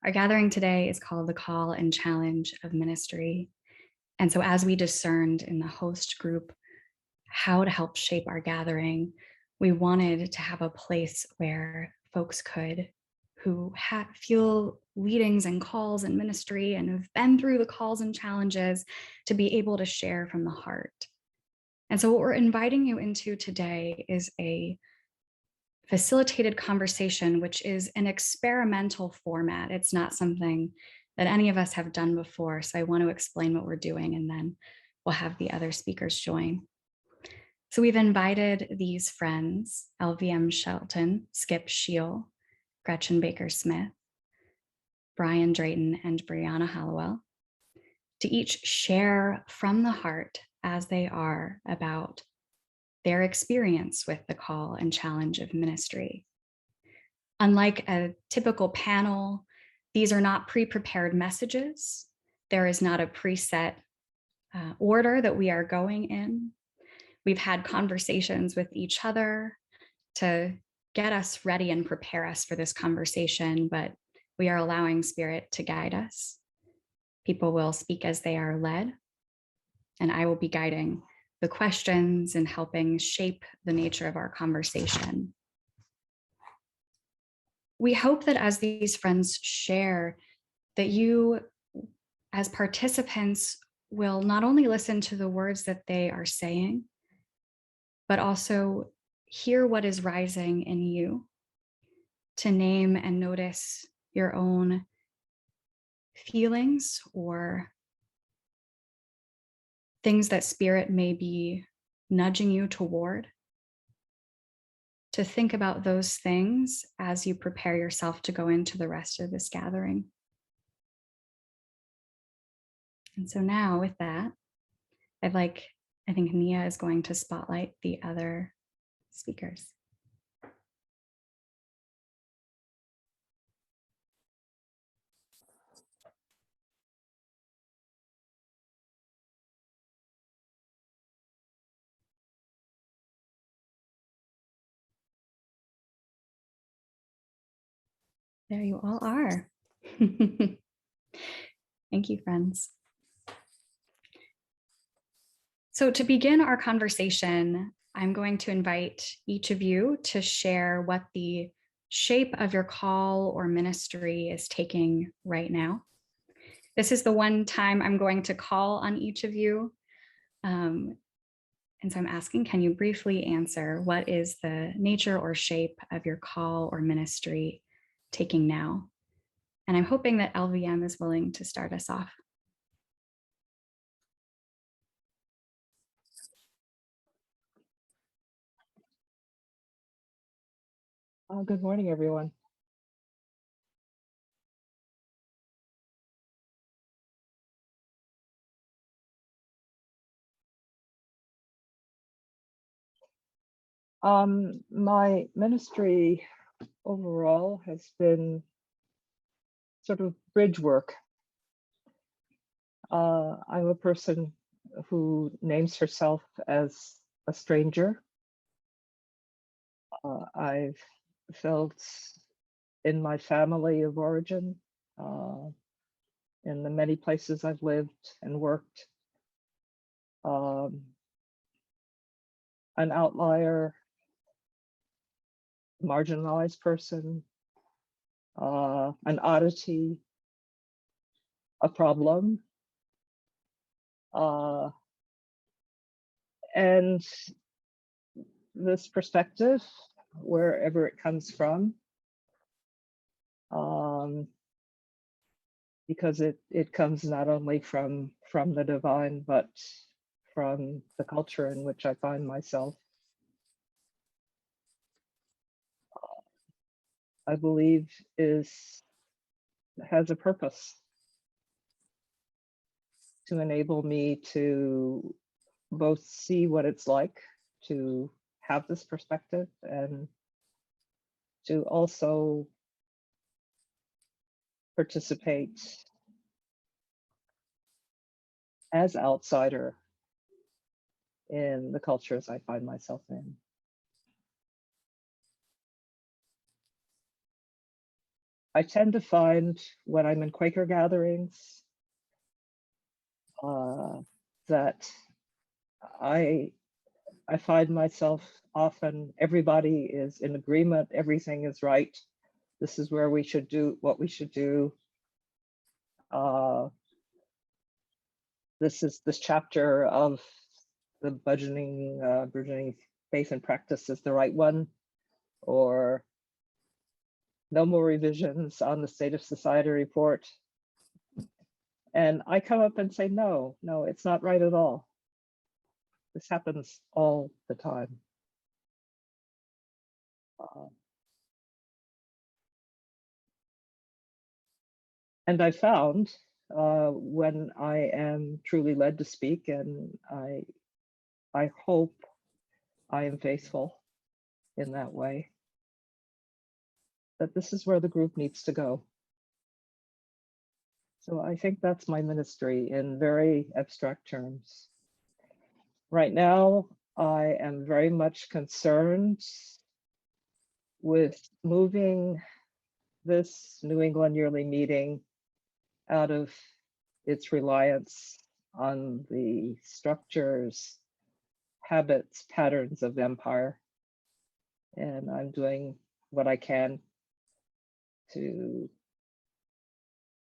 Our gathering today is called the Call and Challenge of Ministry. And so as we discerned in the host group how to help shape our gathering, we wanted to have a place where folks could, who feel leadings and calls in ministry and have been through the calls and challenges, to be able to share from the heart. And so what we're inviting you into today is a facilitated conversation, which is an experimental format. It's not something that any of us have done before. So I want to explain what we're doing, and then we'll have the other speakers join. So we've invited these friends, LVM Shelton, Skip Scheel, Gretchen Baker-Smith, Brian Drayton, and Brianna Hallowell, to each share from the heart as they are about their experience with the call and challenge of ministry. Unlike a typical panel, these are not pre-prepared messages. There is not a preset order that we are going in. We've had conversations with each other to get us ready and prepare us for this conversation, but we are allowing Spirit to guide us. People will speak as they are led, and I will be guiding the questions and helping shape the nature of our conversation. We hope that as these friends share, that you, as participants, will not only listen to the words that they are saying, but also hear what is rising in you, to name and notice your own feelings or things that Spirit may be nudging you toward, to think about those things as you prepare yourself to go into the rest of this gathering. And so now with that, I think Nia is going to spotlight the other speakers. There you all are. Thank you, friends. So to begin our conversation, I'm going to invite each of you to share what the shape of your call or ministry is taking right now. This is the one time I'm going to call on each of you. And so I'm asking, can you briefly answer what is the nature or shape of your call or ministry taking now? And I'm hoping that LVM is willing to start us off. Good morning, everyone. My ministry overall has been sort of bridge work. I'm a person who names herself as a stranger. I've felt in my family of origin, in the many places I've lived and worked, an outlier, marginalized person, an oddity, a problem, and this perspective, wherever it comes from, because it comes not only from the divine, but from the culture in which I find myself. I believe has a purpose to enable me to both see what it's like to have this perspective and to also participate as outsider in the cultures I find myself in. I tend to find when I'm in Quaker gatherings that I find myself often, everybody is in agreement, everything is right. This is where we should do what we should do. This chapter of the burgeoning faith and practice is the right one, or no more revisions on the State of Society report. And I come up and say, no, it's not right at all. This happens all the time. And I found when I am truly led to speak, and I hope I am faithful in that way, that this is where the group needs to go. So I think that's my ministry in very abstract terms. Right now, I am very much concerned with moving this New England Yearly Meeting out of its reliance on the structures, habits, patterns of empire. And I'm doing what I can to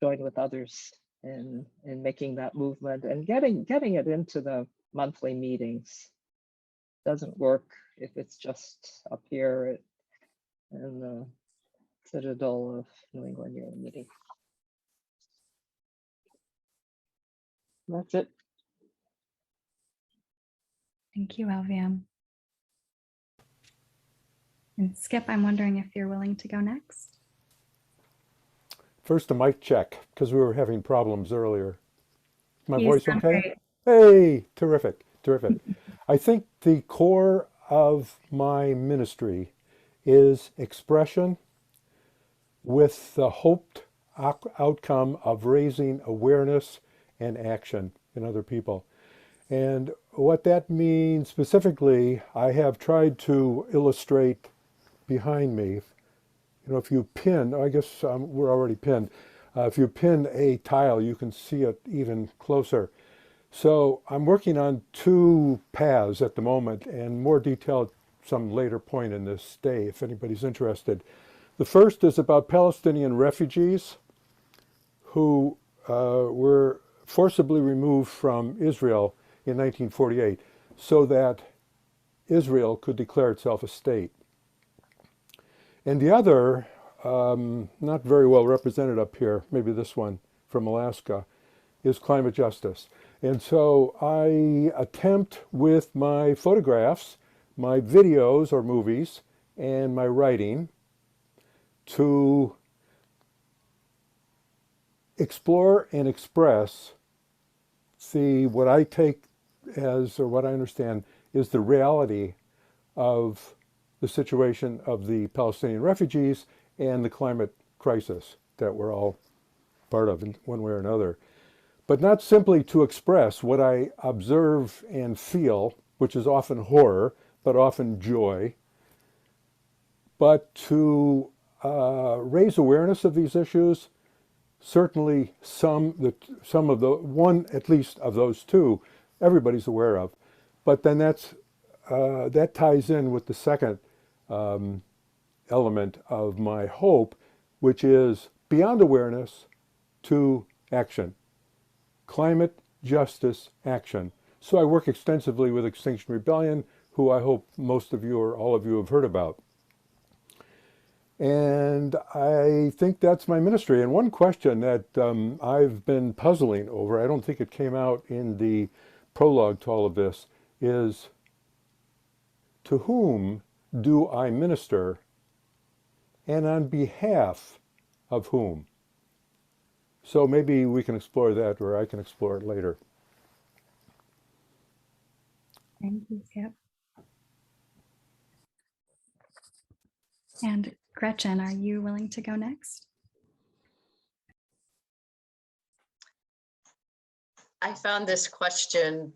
join with others in making that movement and getting it into the monthly meetings. Doesn't work if it's just up here in the citadel of New England Yearly Meeting. That's it. Thank you, Alviam. And Skip, I'm wondering if you're willing to go next. First, a mic check, because we were having problems earlier. My You voice sound okay? great. Hey, terrific, terrific. I think the core of my ministry is expression with the hoped outcome of raising awareness and action in other people. And what that means specifically, I have tried to illustrate behind me. You know, if you pin, I guess we're already pinned. If you pin a tile, you can see it even closer. So I'm working on two paths at the moment, and more detail at some later point in this day, if anybody's interested. The first is about Palestinian refugees who were forcibly removed from Israel in 1948 so that Israel could declare itself a state. And the other, not very well represented up here, maybe this one from Alaska, is climate justice. And so I attempt with my photographs, my videos or movies, and my writing to explore and express what I take as, or what I understand, is the reality of the situation of the Palestinian refugees and the climate crisis that we're all part of in one way or another. But not simply to express what I observe and feel, which is often horror, but often joy, but to raise awareness of these issues. Certainly some of the one, at least of those two, everybody's aware of. But then that ties in with the second element of my hope, which is beyond awareness to action. Climate justice action. So I work extensively with Extinction Rebellion, who I hope most of you or all of you have heard about. And I think that's my ministry. And one question that I've been puzzling over, I don't think it came out in the prologue to all of this, is to whom do I minister, and on behalf of whom? So maybe we can explore that, or I can explore it later. Thank you, Skip. And Gretchen, are you willing to go next? I found this question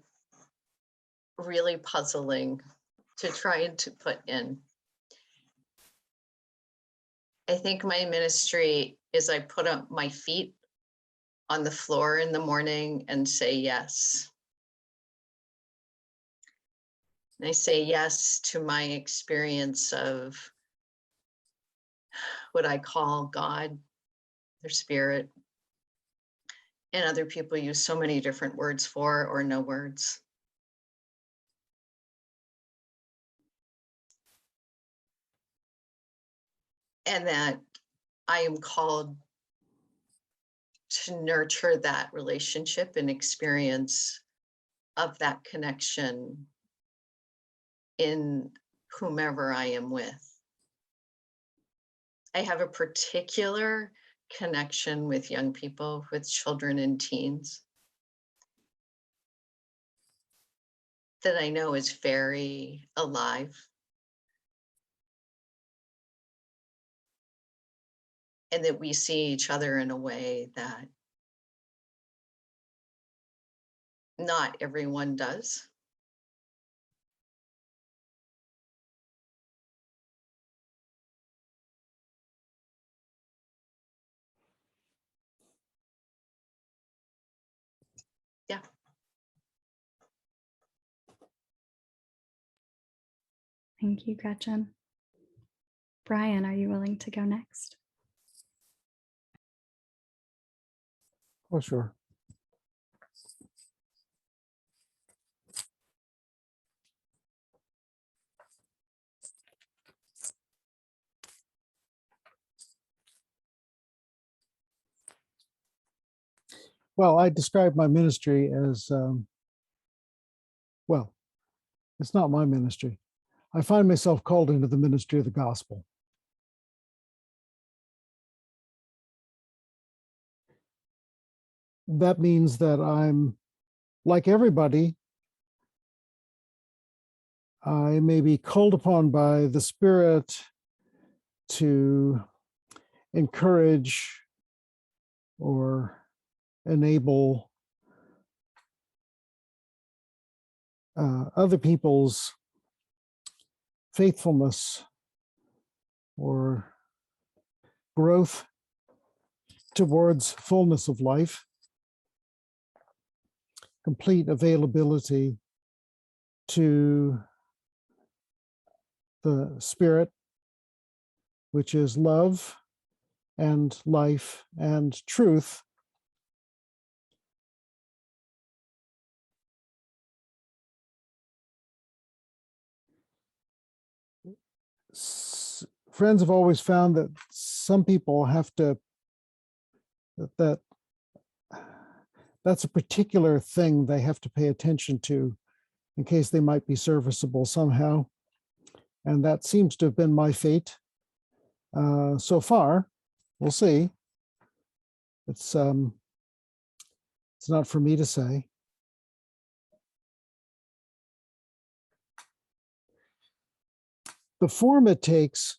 really puzzling to try and to put in. I think my ministry is I put up my feet on the floor in the morning and say yes. And I say yes to my experience of what I call God, their spirit. And other people use so many different words for or no words. And that I am called to nurture that relationship and experience of that connection in whomever I am with. I have a particular connection with young people, with children and teens that I know is very alive. And that we see each other in a way that not everyone does. Yeah. Thank you, Gretchen. Brian, are you willing to go next? Oh, sure. Well, I describe my ministry as, well, it's not my ministry. I find myself called into the ministry of the gospel. That means that I'm, like everybody, I may be called upon by the Spirit to encourage or enable other people's faithfulness or growth towards fullness of life, complete availability to the Spirit, which is love and life and truth. Friends have always found that some people have to, that's a particular thing they have to pay attention to in case they might be serviceable somehow. And that seems to have been my fate so far. We'll see. It's not for me to say. The form it takes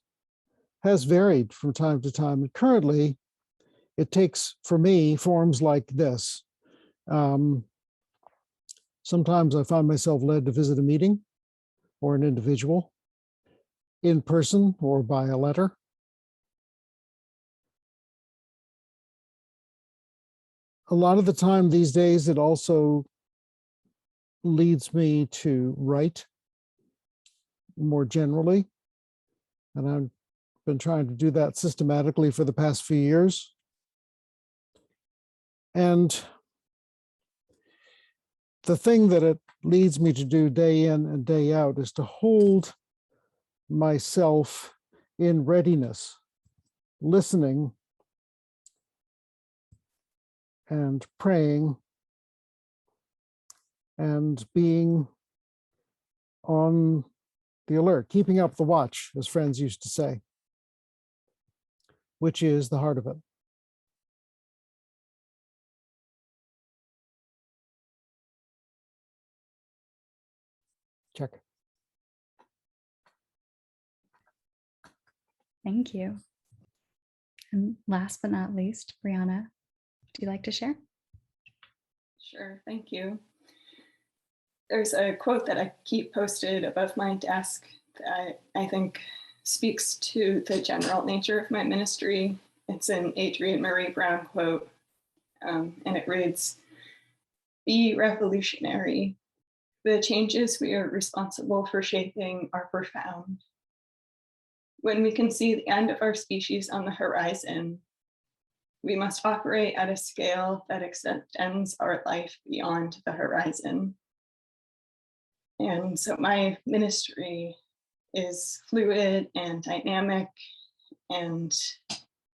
has varied from time to time. And currently, it takes, for me, forms like this. Sometimes I find myself led to visit a meeting or an individual in person or by a letter. A lot of the time these days, it also leads me to write more generally. And I've been trying to do that systematically for the past few years. And the thing that it leads me to do day in and day out is to hold myself in readiness, listening and praying and being on the alert, keeping up the watch, as friends used to say, which is the heart of it. Check. Thank you. And last but not least, Brianna, would you like to share? Sure, thank you. There's a quote that I keep posted above my desk that I think speaks to the general nature of my ministry. It's an Adrienne Marie Brown quote, and it reads, "Be revolutionary. The changes we are responsible for shaping are profound. When we can see the end of our species on the horizon, we must operate at a scale that extends our life beyond the horizon." And so my ministry is fluid and dynamic, and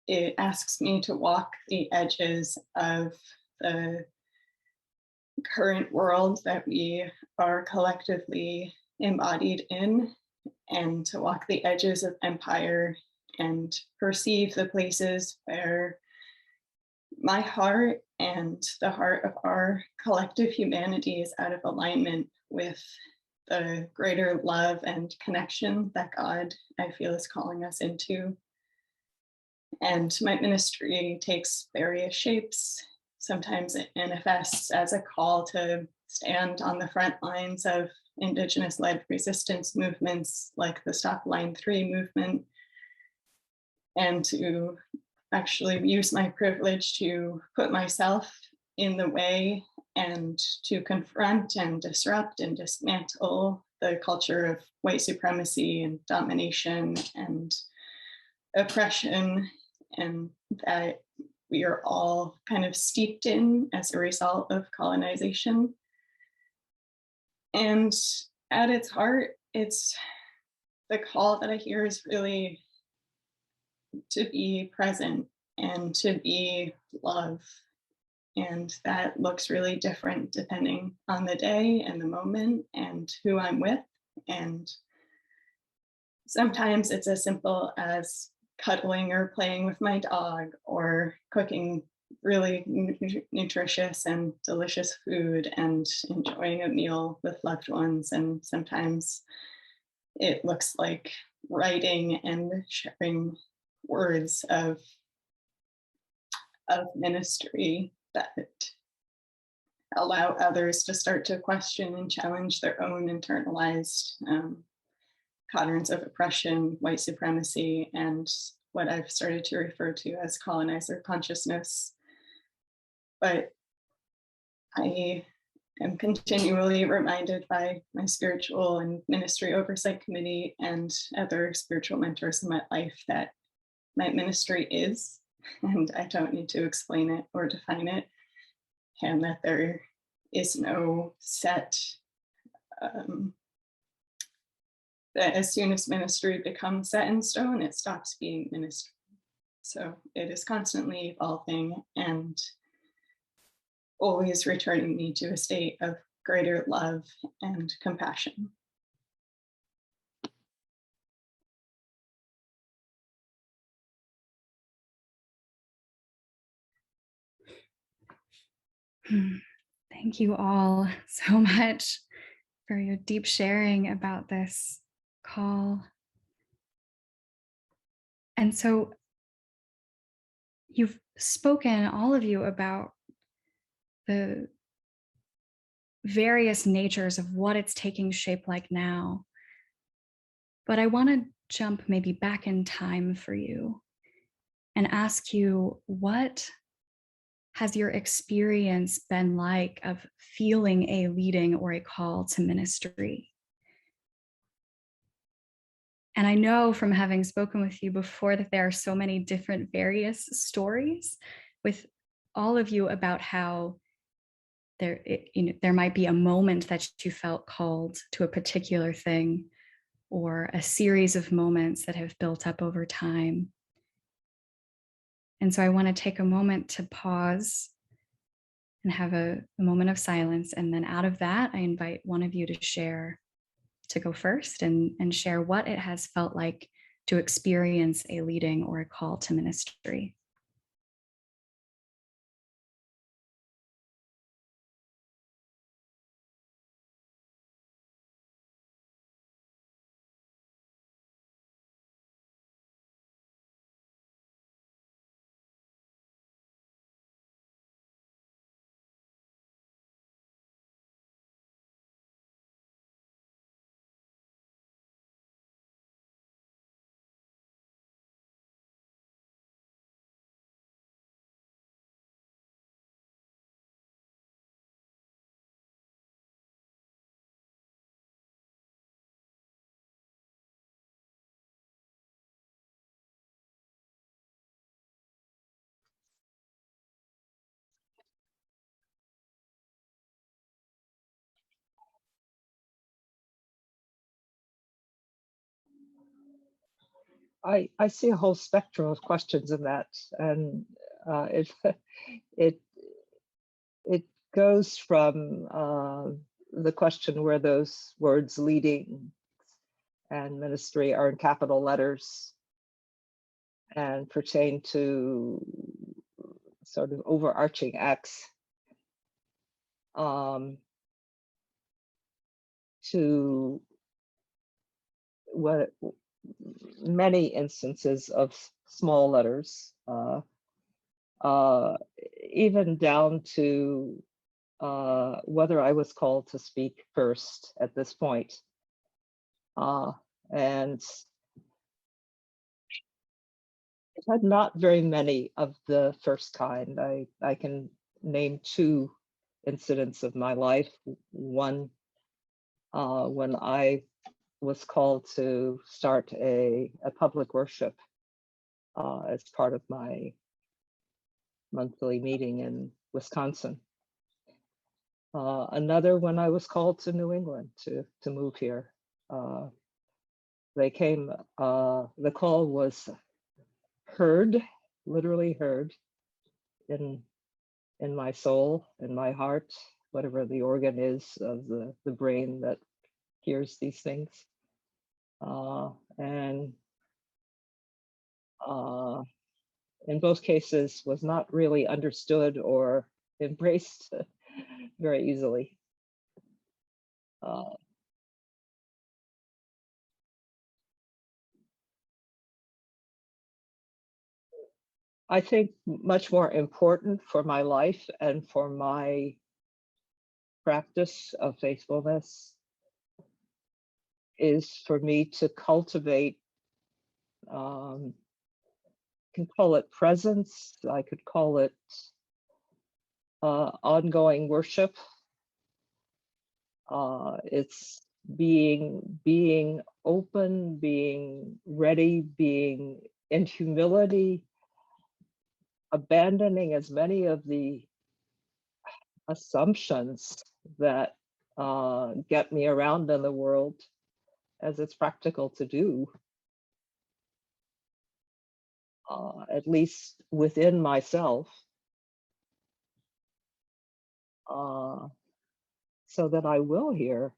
it asks me to walk the edges of the current world that we are collectively embodied in, and to walk the edges of empire and perceive the places where my heart and the heart of our collective humanity is out of alignment with the greater love and connection that God, I feel, is calling us into. And my ministry takes various shapes. Sometimes it manifests as a call to stand on the front lines of Indigenous-led resistance movements like the Stop Line 3 movement, and to actually use my privilege to put myself in the way and to confront and disrupt and dismantle the culture of white supremacy and domination and oppression, and that we are all kind of steeped in as a result of colonization. And at its heart, it's the call that I hear is really to be present and to be love. And that looks really different depending on the day and the moment and who I'm with. And sometimes it's as simple as cuddling or playing with my dog or cooking really nutritious and delicious food and enjoying a meal with loved ones. And sometimes it looks like writing and sharing words of ministry that allow others to start to question and challenge their own internalized patterns of oppression, white supremacy, and what I've started to refer to as colonizer consciousness. But I am continually reminded by my spiritual and ministry oversight committee and other spiritual mentors in my life that my ministry is, and I don't need to explain it or define it, and that there is no set, that as soon as ministry becomes set in stone, it stops being ministry. So it is constantly evolving and always returning me to a state of greater love and compassion. Thank you all so much for your deep sharing about this call. And so you've spoken, all of you, about the various natures of what it's taking shape like now. But I want to jump maybe back in time for you and ask you, what has your experience been like of feeling a leading or a call to ministry? And I know from having spoken with you before that there are so many different various stories with all of you about how there might be a moment that you felt called to a particular thing, or a series of moments that have built up over time. And so I want to take a moment to pause and have a moment of silence. And then out of that, I invite one of you to go first and share what it has felt like to experience a leading or a call to ministry. I see a whole spectrum of questions in that, and it it it goes from the question where those words leading and ministry are in capital letters and pertain to sort of overarching acts, to what many instances of small letters, even down to whether I was called to speak first at this point. And I've had not very many of the first kind. I can name two incidents of my life. One, when I was called to start a public worship as part of my monthly meeting in Wisconsin. Another when I was called to New England to move here. They came, the call was heard, literally heard in my soul, in my heart, whatever the organ is of the brain that hears these things. And in both cases was not really understood or embraced very easily. I think much more important for my life and for my practice of faithfulness is for me to cultivate, can call it presence, I could call it ongoing worship. It's being open, being ready, being in humility, abandoning as many of the assumptions that get me around in the world as it's practical to do, at least within myself, so that I will hear,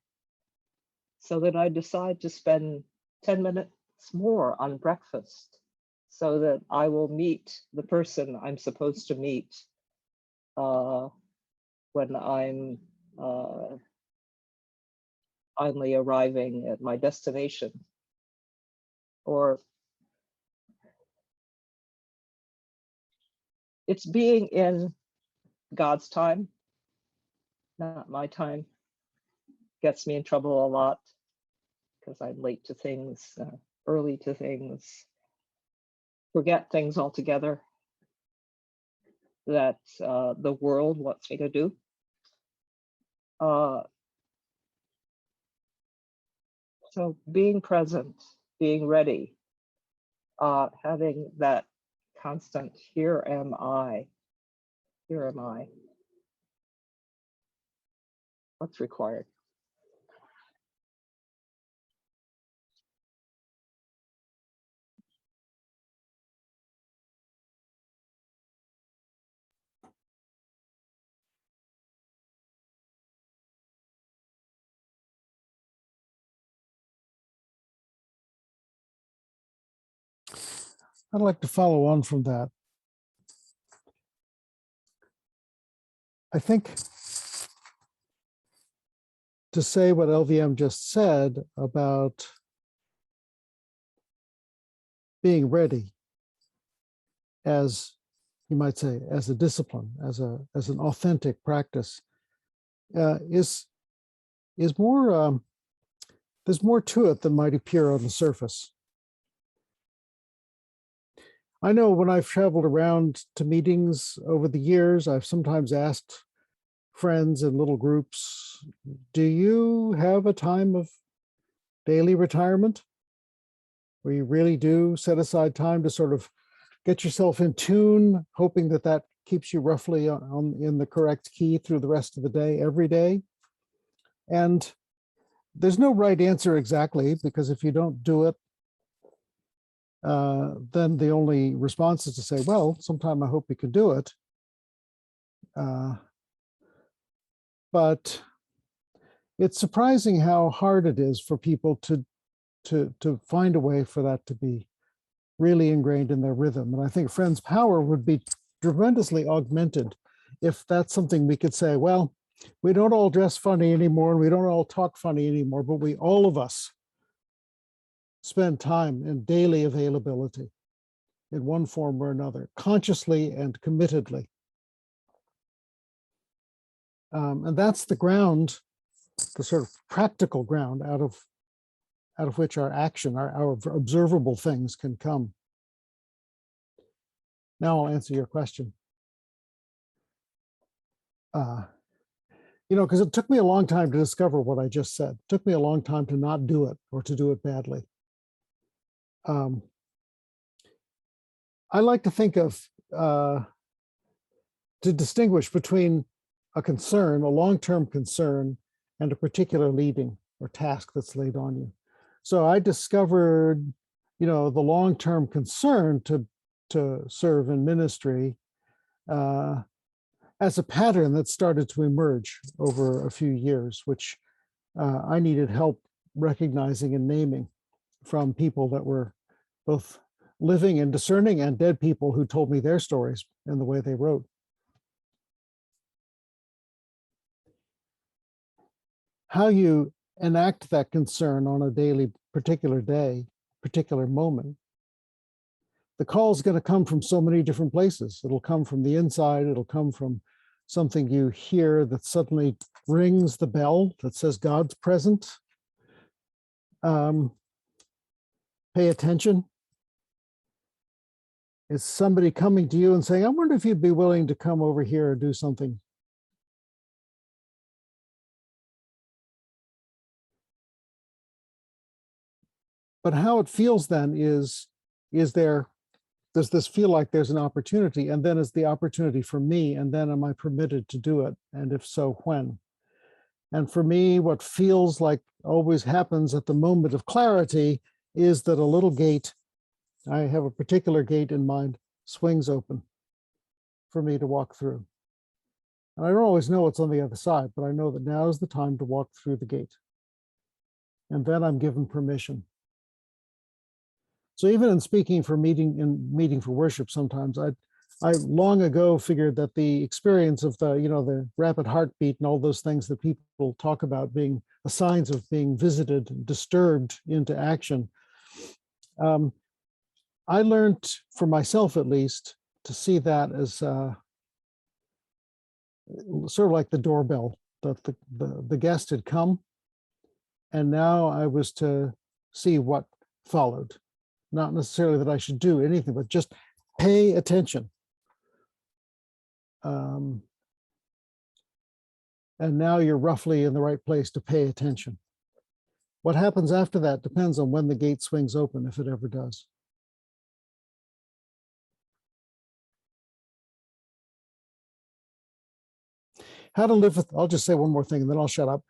so that I decide to spend 10 minutes more on breakfast, so that I will meet the person I'm supposed to meet when I'm finally arriving at my destination. Or it's being in God's time, not my time. Gets me in trouble a lot because I'm late to things, early to things, forget things altogether that the world wants me to do. So being present, being ready, having that constant, here am I, what's required. I'd like to follow on from that. I think to say what LVM just said about being ready, as you might say, as a discipline, as an authentic practice, is more. There's more to it than might appear on the surface. I know when I've traveled around to meetings over the years, I've sometimes asked friends in little groups, do you have a time of daily retirement where you really do set aside time to sort of get yourself in tune, hoping that that keeps you roughly in the correct key through the rest of the day, every day? And there's no right answer exactly, because if you don't do it, then the only response is to say, well, sometime I hope we can do it. But it's surprising how hard it is for people to find a way for that to be really ingrained in their rhythm. And I think Friends Power would be tremendously augmented if that's something we could say, well, we don't all dress funny anymore, and we don't all talk funny anymore, but we, all of us, spend time in daily availability in one form or another, consciously and committedly. And that's the ground, the sort of practical ground out of which our action, our observable things can come. Now I'll answer your question. You know, because it took me a long time to discover what I just said. It took me a long time to not do it or to do it badly. I like to think of, to distinguish between a concern, a long-term concern, and a particular leading or task that's laid on you. So I discovered, you know, the long-term concern to serve in ministry as a pattern that started to emerge over a few years, which I needed help recognizing and naming from people that were both living and discerning and dead people who told me their stories and the way they wrote. How you enact that concern on a daily, particular day, particular moment, the call is going to come from so many different places. It'll come from the inside. It'll come from something you hear that suddenly rings the bell that says God's present. Pay attention. It's somebody coming to you and saying, I wonder if you'd be willing to come over here and do something. But how it feels then is does this feel like there's an opportunity? And then is the opportunity for me? And then am I permitted to do it? And if so, when? And for me, what feels like always happens at the moment of clarity is that a little gate, I have a particular gate in mind, swings open for me to walk through. And I don't always know what's on the other side, but I know that now is the time to walk through the gate. And then I'm given permission. So even in speaking for meeting for worship, sometimes I long ago figured that the experience of the rapid heartbeat and all those things that people talk about being the signs of being visited, disturbed into action. I learned for myself, at least, to see that as sort of like the doorbell, that the guest had come, and now I was to see what followed. Not necessarily that I should do anything, but just pay attention. And now you're roughly in the right place to pay attention. What happens after that depends on when the gate swings open, if it ever does. How to live with, I'll just say one more thing and then I'll shut up.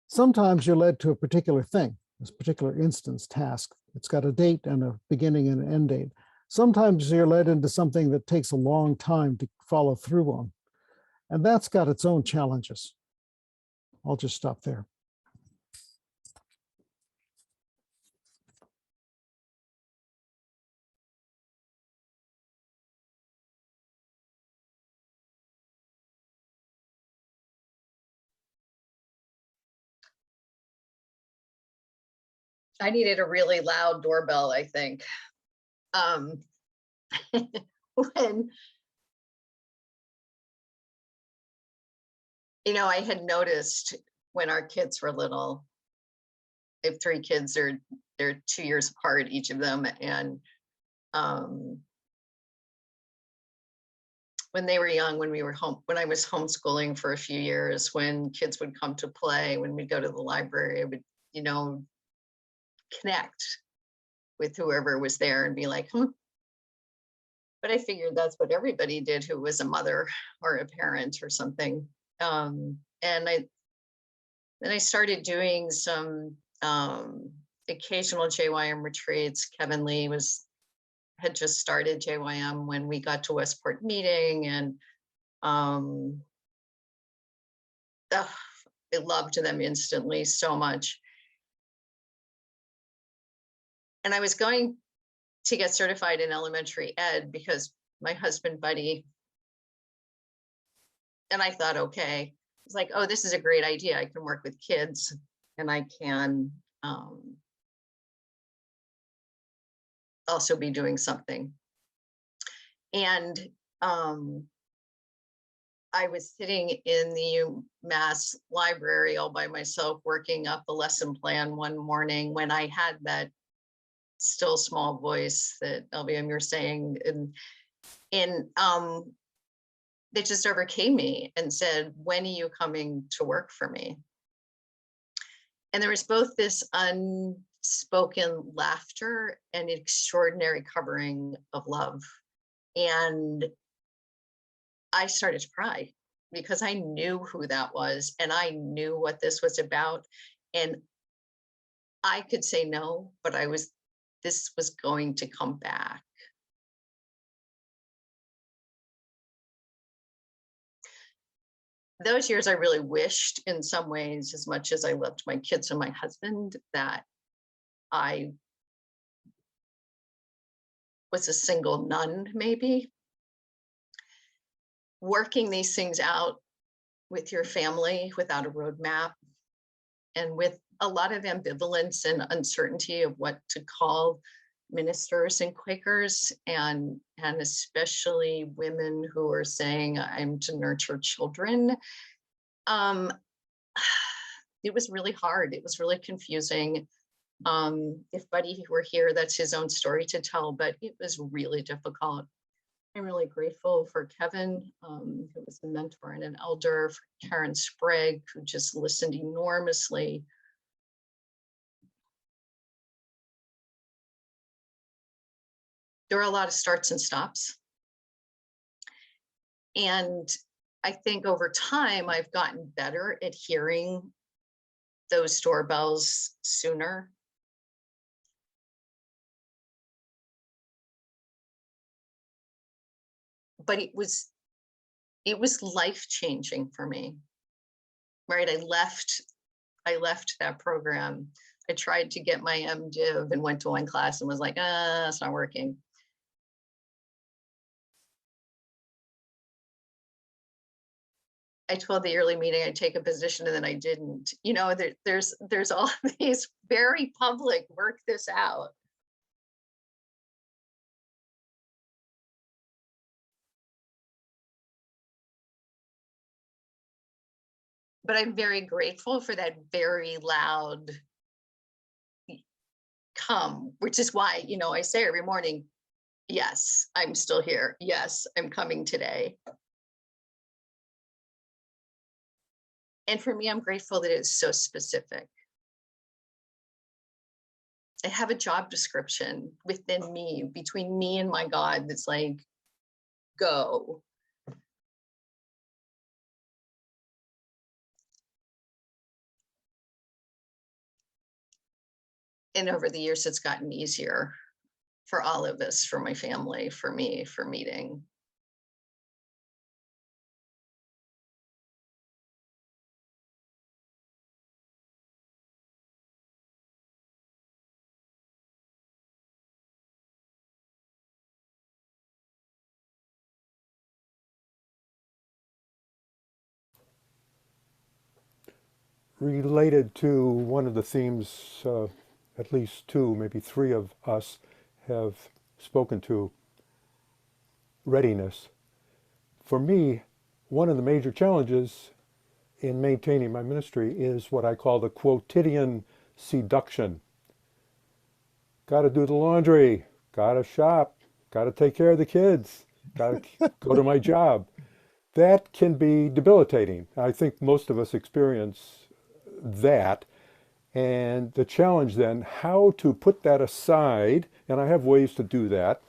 Sometimes you're led to a particular thing, this particular instance, task. It's got a date and a beginning and an end date. Sometimes you're led into something that takes a long time to follow through on. And that's got its own challenges. I'll just stop there. I needed a really loud doorbell, I think. When, I had noticed when our kids were little, I have 3 kids, they're 2 years apart, each of them. And when they were young, when I was homeschooling for a few years, when kids would come to play, when we'd go to the library, I would, connect with whoever was there and be like, But I figured that's what everybody did who was a mother or a parent or something. And then I started doing some occasional JYM retreats. Kevin Lee had just started JYM when we got to Westport meeting, and I loved them instantly so much. And I was going to get certified in elementary ed because my husband, Buddy, and I thought, okay, it's like, oh, this is a great idea. I can work with kids, and I can also be doing something. And I was sitting in the UMass library all by myself, working up the lesson plan one morning when I had that still small voice that LBM you're saying, and that just overcame me and said, when are you coming to work for me? And there was both this unspoken laughter and extraordinary covering of love. And I started to cry because I knew who that was, and I knew what this was about. And I could say no, but this was going to come back. Those years I really wished, in some ways, as much as I loved my kids and my husband, that I was a single nun, maybe. Working these things out with your family without a roadmap, and with a lot of ambivalence and uncertainty of what to call ministers and Quakers, and especially women who are saying, I'm to nurture children. It was really hard. It was really confusing. If Buddy were here, that's his own story to tell, but it was really difficult. I'm really grateful for Kevin, who was a mentor and an elder, for Karen Sprague, who just listened enormously. There were a lot of starts and stops. And I think over time, I've gotten better at hearing those doorbells sooner. But it was life-changing for me, right? I left that program. I tried to get my MDiv and went to one class and was like, it's not working. I told the yearly meeting I'd take a position, and then I didn't. You know, there's all these very public work this out. But I'm very grateful for that very loud come, which is why, you know, I say every morning, yes, I'm still here. Yes, I'm coming today. And for me, I'm grateful that it's so specific. I have a job description within me, between me and my God, that's like, go. And over the years, it's gotten easier for all of us, for my family, for me, for meeting. Related to one of the themes, at least two, maybe three of us have spoken to, readiness. For me, one of the major challenges in maintaining my ministry is what I call the quotidian seduction. Got to do the laundry, got to shop, got to take care of the kids, got to go to my job. That can be debilitating. I think most of us experience that. And the challenge then, how to put that aside, and I have ways to do that,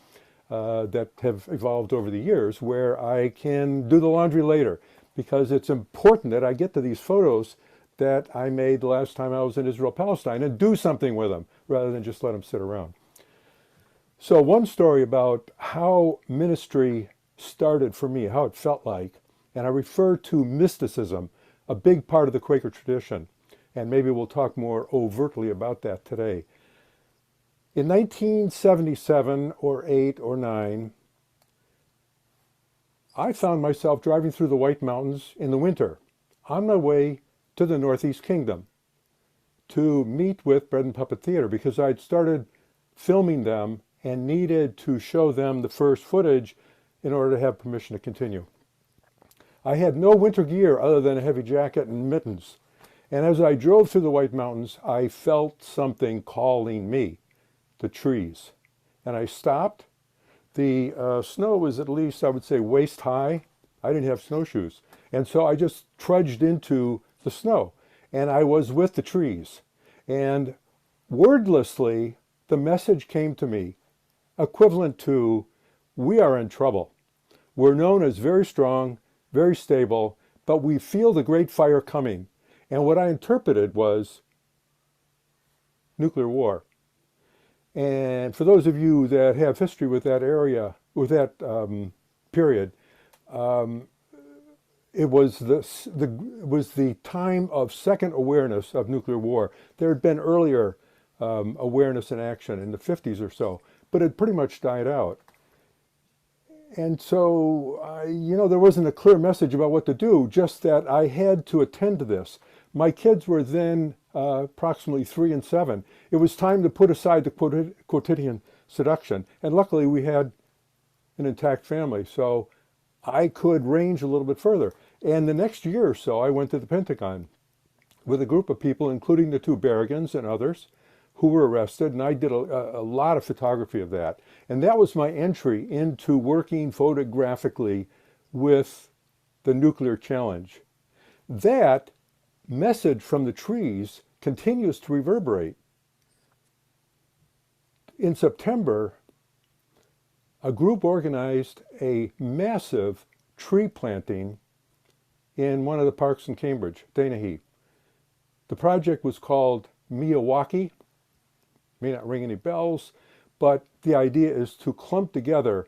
that have evolved over the years, where I can do the laundry later, because it's important that I get to these photos that I made the last time I was in Israel, Palestine, and do something with them rather than just let them sit around. So one story about how ministry started for me, how it felt like, and I refer to mysticism, a big part of the Quaker tradition, and maybe we'll talk more overtly about that today. In 1977 or 8 or 9, I found myself driving through the White Mountains in the winter on my way to the Northeast Kingdom to meet with Bread and Puppet Theater because I'd started filming them and needed to show them the first footage in order to have permission to continue. I had no winter gear other than a heavy jacket and mittens. And as I drove through the White Mountains, I felt something calling me, the trees. And I stopped. The snow was at least, I would say, waist high. I didn't have snowshoes. And so I just trudged into the snow. And I was with the trees. And wordlessly, the message came to me, equivalent to, we are in trouble. We're known as very strong, very stable, but we feel the great fire coming. And what I interpreted was nuclear war. And for those of you that have history with that area, with that period, it was the time of second awareness of nuclear war. There had been earlier awareness in action in the 50s or so, but it pretty much died out. And so, there wasn't a clear message about what to do, just that I had to attend to this. My kids were then approximately 3 and 7. It was time to put aside the Quotidian Seduction. And luckily we had an intact family, so I could range a little bit further. And the next year or so, I went to the Pentagon with a group of people, including the 2 Berrigans and others, who were arrested, and I did a lot of photography of that. And that was my entry into working photographically with the nuclear challenge. That message from the trees continues to reverberate. In September, a group organized a massive tree planting in one of the parks in Cambridge, Dennehy. The project was called Miyawaki. May not ring any bells, but the idea is to clump together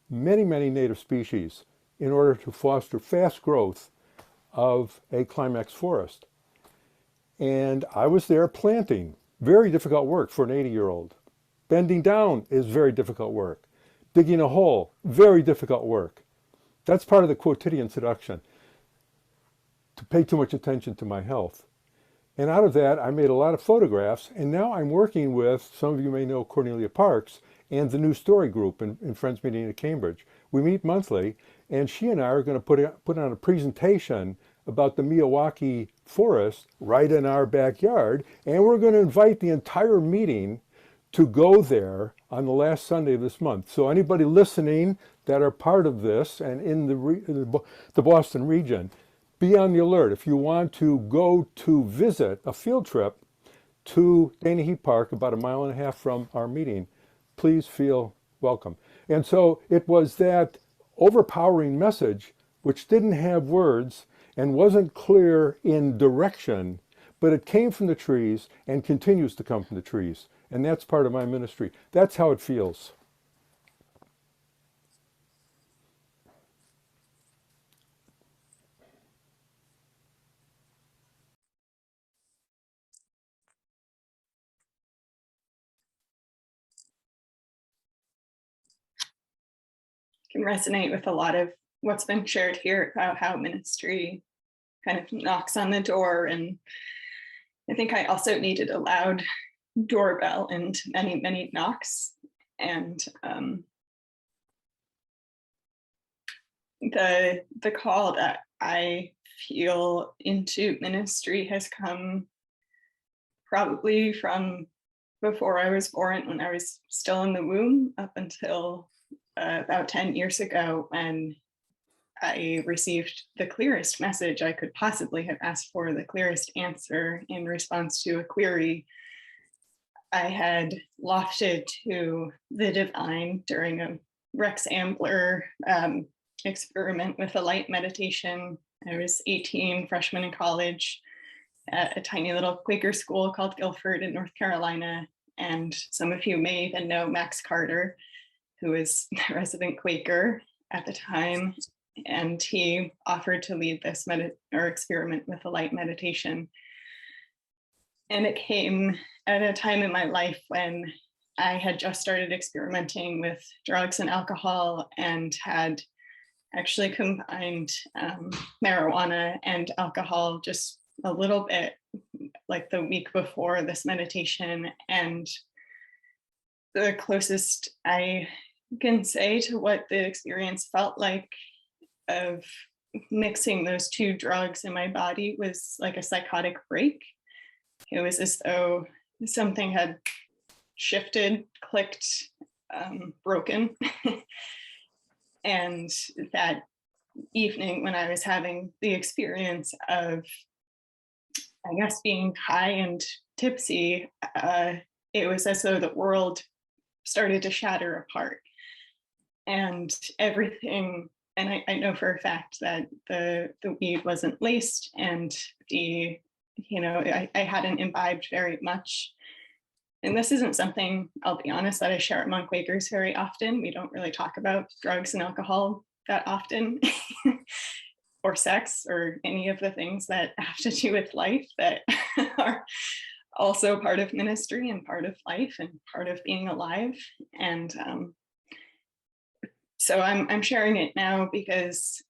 many, many native species in order to foster fast growth of a climax forest. And I was there planting. Very difficult work for an 80-year-old. Bending down is very difficult work. Digging a hole, very difficult work. That's part of the Quotidian Seduction, to pay too much attention to my health. And out of that, I made a lot of photographs, and now I'm working with, some of you may know Cornelia Parks, and the New Story Group in Friends Meeting at Cambridge. We meet monthly, and she and I are going to put on a presentation about the Miyawaki forest right in our backyard, and we're going to invite the entire meeting to go there on the last Sunday of this month. So anybody listening that are part of this and in the Boston region, be on the alert. If you want to go to visit a field trip to Dennehy Park, about 1.5 miles from our meeting, please feel welcome. And so it was that overpowering message, which didn't have words and wasn't clear in direction, but it came from the trees and continues to come from the trees. And that's part of my ministry. That's how it feels. Can resonate with a lot of what's been shared here about how ministry kind of knocks on the door. And I think I also needed a loud doorbell and many, many knocks. And the call that I feel into ministry has come probably from before I was born, when I was still in the womb, up until about 10 years ago, when I received the clearest message I could possibly have asked for, the clearest answer in response to a query. I had lofted to the divine during a Rex Ambler experiment with a light meditation. I was 18, freshman in college, at a tiny little Quaker school called Guilford in North Carolina. And some of you may even know Max Carter, who was a resident Quaker at the time. And he offered to lead this experiment with the light meditation. And it came at a time in my life when I had just started experimenting with drugs and alcohol and had actually combined marijuana and alcohol just a little bit, like the week before this meditation. And the closest I can say to what the experience felt like of mixing those two drugs in my body was like a psychotic break. It was as though something had shifted, clicked, broken. And that evening when I was having the experience of, I guess, being high and tipsy, it was as though the world started to shatter apart. And everything, and I know for a fact that the weed wasn't laced, and I hadn't imbibed very much. And this isn't something, I'll be honest, that I share among Quakers very often. We don't really talk about drugs and alcohol that often, or sex, or any of the things that have to do with life that are also part of ministry and part of life and part of being alive. And so I'm sharing it now because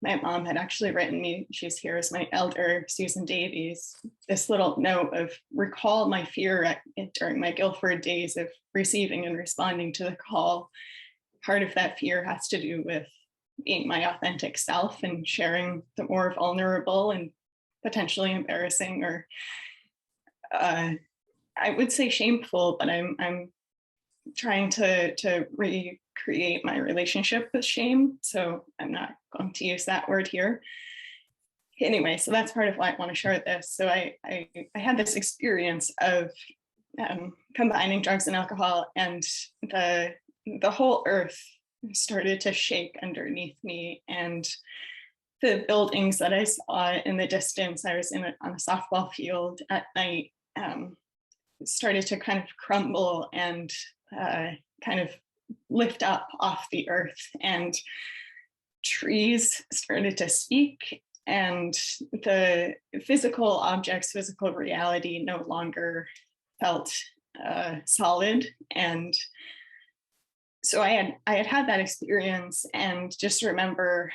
my mom had actually written me, she's here as my elder, Susan Davies, this little note of recall my fear during my Guilford days of receiving and responding to the call. Part of that fear has to do with being my authentic self and sharing the more vulnerable and potentially embarrassing, or I would say shameful, but I'm trying to recreate my relationship with shame. So I'm not going to use that word here. Anyway, so that's part of why I want to share this. So I had this experience of combining drugs and alcohol, and the whole earth started to shake underneath me. And the buildings that I saw in the distance, I was on a softball field at night, started to kind of crumble and kind of lift up off the earth, and trees started to speak, and the physical objects, physical reality no longer felt solid. And so I had that experience, and just remember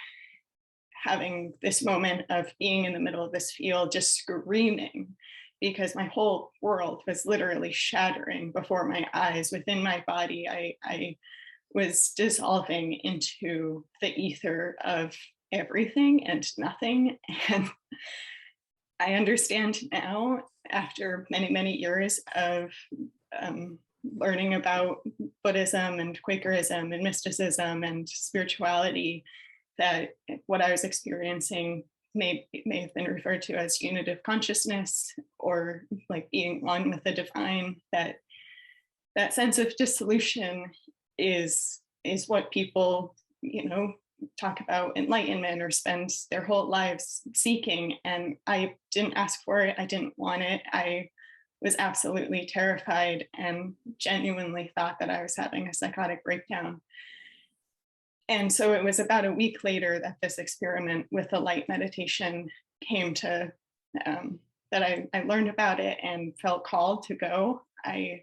having this moment of being in the middle of this field, just screaming, because my whole world was literally shattering before my eyes. Within my body, I was dissolving into the ether of everything and nothing. And I understand now, after many, many years of learning about Buddhism and Quakerism and mysticism and spirituality, that what I was experiencing may have been referred to as unitive consciousness, or like being one with the divine. That sense of dissolution is what people, talk about enlightenment or spend their whole lives seeking. And I didn't ask for it. I didn't want it. I was absolutely terrified and genuinely thought that I was having a psychotic breakdown. And so it was about a week later that this experiment with the light meditation came to, that I learned about it and felt called to go. I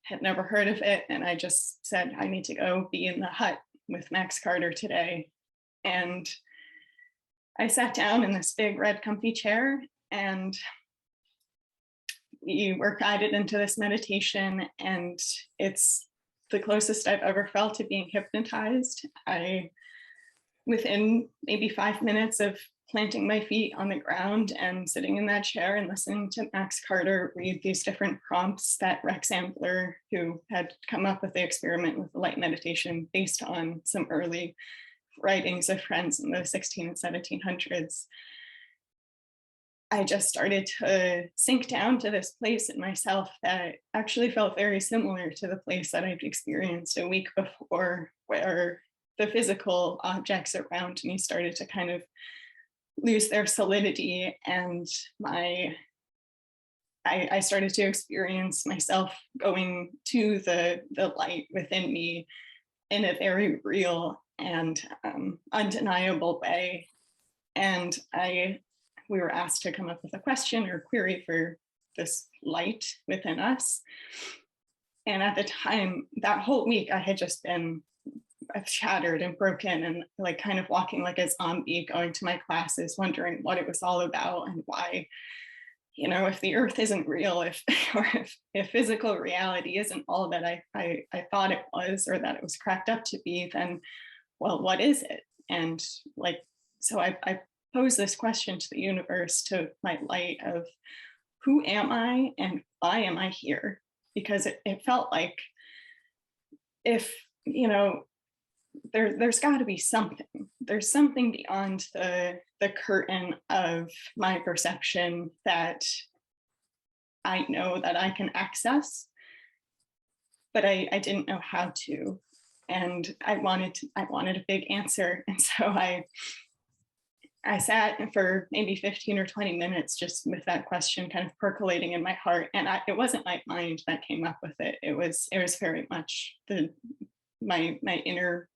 had never heard of it, and I just said, I need to go be in the hut with Max Carter today. And I sat down in this big red comfy chair, and we were guided into this meditation, and it's the closest I've ever felt to being hypnotized. Within maybe 5 minutes of planting my feet on the ground and sitting in that chair and listening to Max Carter read these different prompts that Rex Ambler, who had come up with the experiment with the light meditation based on some early writings of friends in the 16 and 1700s, I just started to sink down to this place in myself that actually felt very similar to the place that I'd experienced a week before, where the physical objects around me started to kind of lose their solidity, and I started to experience myself going to the light within me in a very real and undeniable way. And we were asked to come up with a question or query for this light within us. And at the time, that whole week, I had just been shattered and broken and like kind of walking like a zombie, going to my classes, wondering what it was all about and why, you know, if the earth isn't real, if physical reality isn't all that I thought it was, or that it was cracked up to be, then, well, what is it? And like, so I posed this question to the universe, to my light, of who am I and why am I here? Because it felt like, if, you know, there's got to be something. There's something beyond the curtain of my perception that I know that I can access, but I didn't know how to. And I wanted a big answer. And so I sat for maybe 15 or 20 minutes just with that question kind of percolating in my heart. And it wasn't my mind that came up with it. It was very much my inner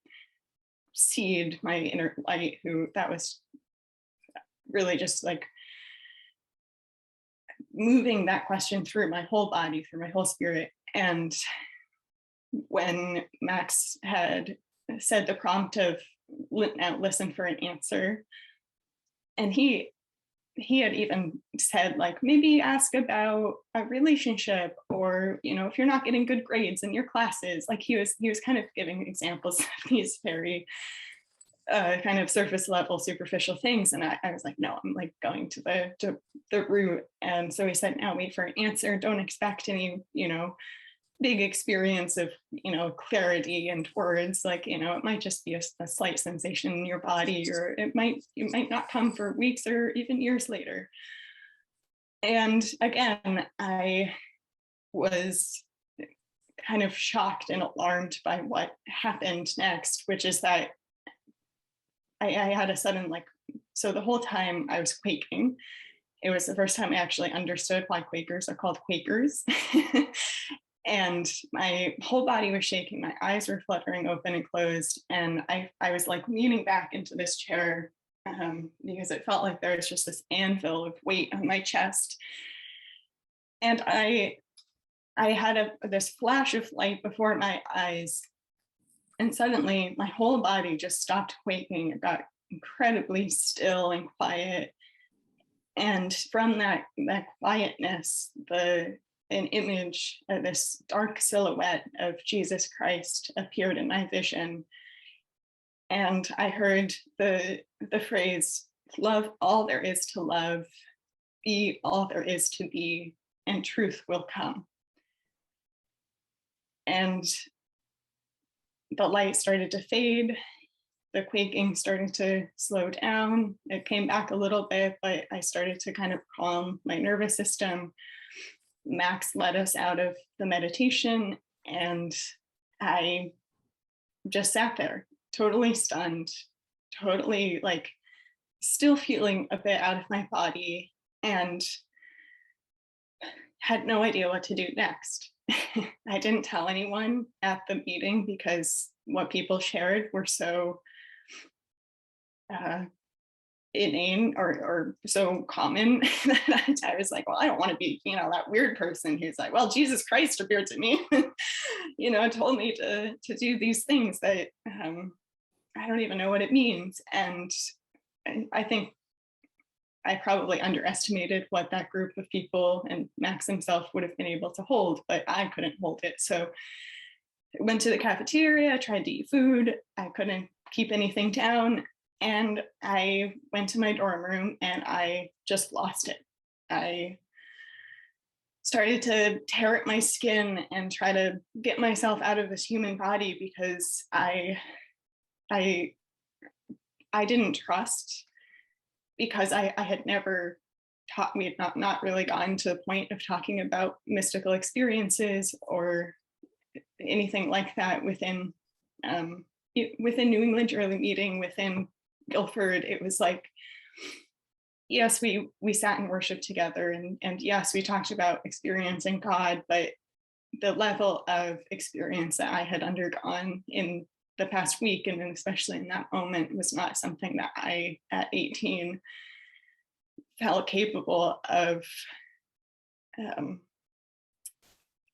seed, my inner light, that was really just like moving that question through my whole body, through my whole spirit. And when Max had said the prompt of now listen for an answer, and he had even said, like, maybe ask about a relationship, or, you know, if you're not getting good grades in your classes. Like he was kind of giving examples of these very kind of surface level, superficial things. And I was like, no, I'm like going to the root. And so he said, now wait for an answer. Don't expect any, you know, big experience of, you know, clarity and words. Like, you know, it might just be a slight sensation in your body, or it might not come for weeks or even years later. And again, I was kind of shocked and alarmed by what happened next, which is that I had a sudden, like, so the whole time I was quaking. It was the first time I actually understood why Quakers are called Quakers. And my whole body was shaking. My eyes were fluttering open and closed. And I was like leaning back into this chair because it felt like there was just this anvil of weight on my chest. And I had this flash of light before my eyes. And suddenly my whole body just stopped quaking. It got incredibly still and quiet. And from that quietness, an image of this dark silhouette of Jesus Christ appeared in my vision. And I heard the phrase, love all there is to love, be all there is to be, and truth will come. And the light started to fade. The quaking started to slow down. It came back a little bit, but I started to kind of calm my nervous system. Max led us out of the meditation, and I just sat there, totally stunned, totally like still feeling a bit out of my body, and had no idea what to do next. I didn't tell anyone at the meeting because what people shared were so inane or so common that I was like, well, I don't want to be, you know, that weird person who's like, well, Jesus Christ appeared to me, you know, told me to do these things that I don't even know what it means. And I think I probably underestimated what that group of people and Max himself would have been able to hold, but I couldn't hold it. So I went to the cafeteria, tried to eat food. I couldn't keep anything down. And I went to my dorm room and I just lost it. I started to tear at my skin and try to get myself out of this human body because I didn't trust, because I had never taught me, not really gotten to the point of talking about mystical experiences or anything like that within New England Early Meeting, within Guilford. It was like yes, we sat and worshiped together, and yes, we talked about experiencing God, but the level of experience that I had undergone in the past week, and especially in that moment, was not something that I, at 18, felt capable of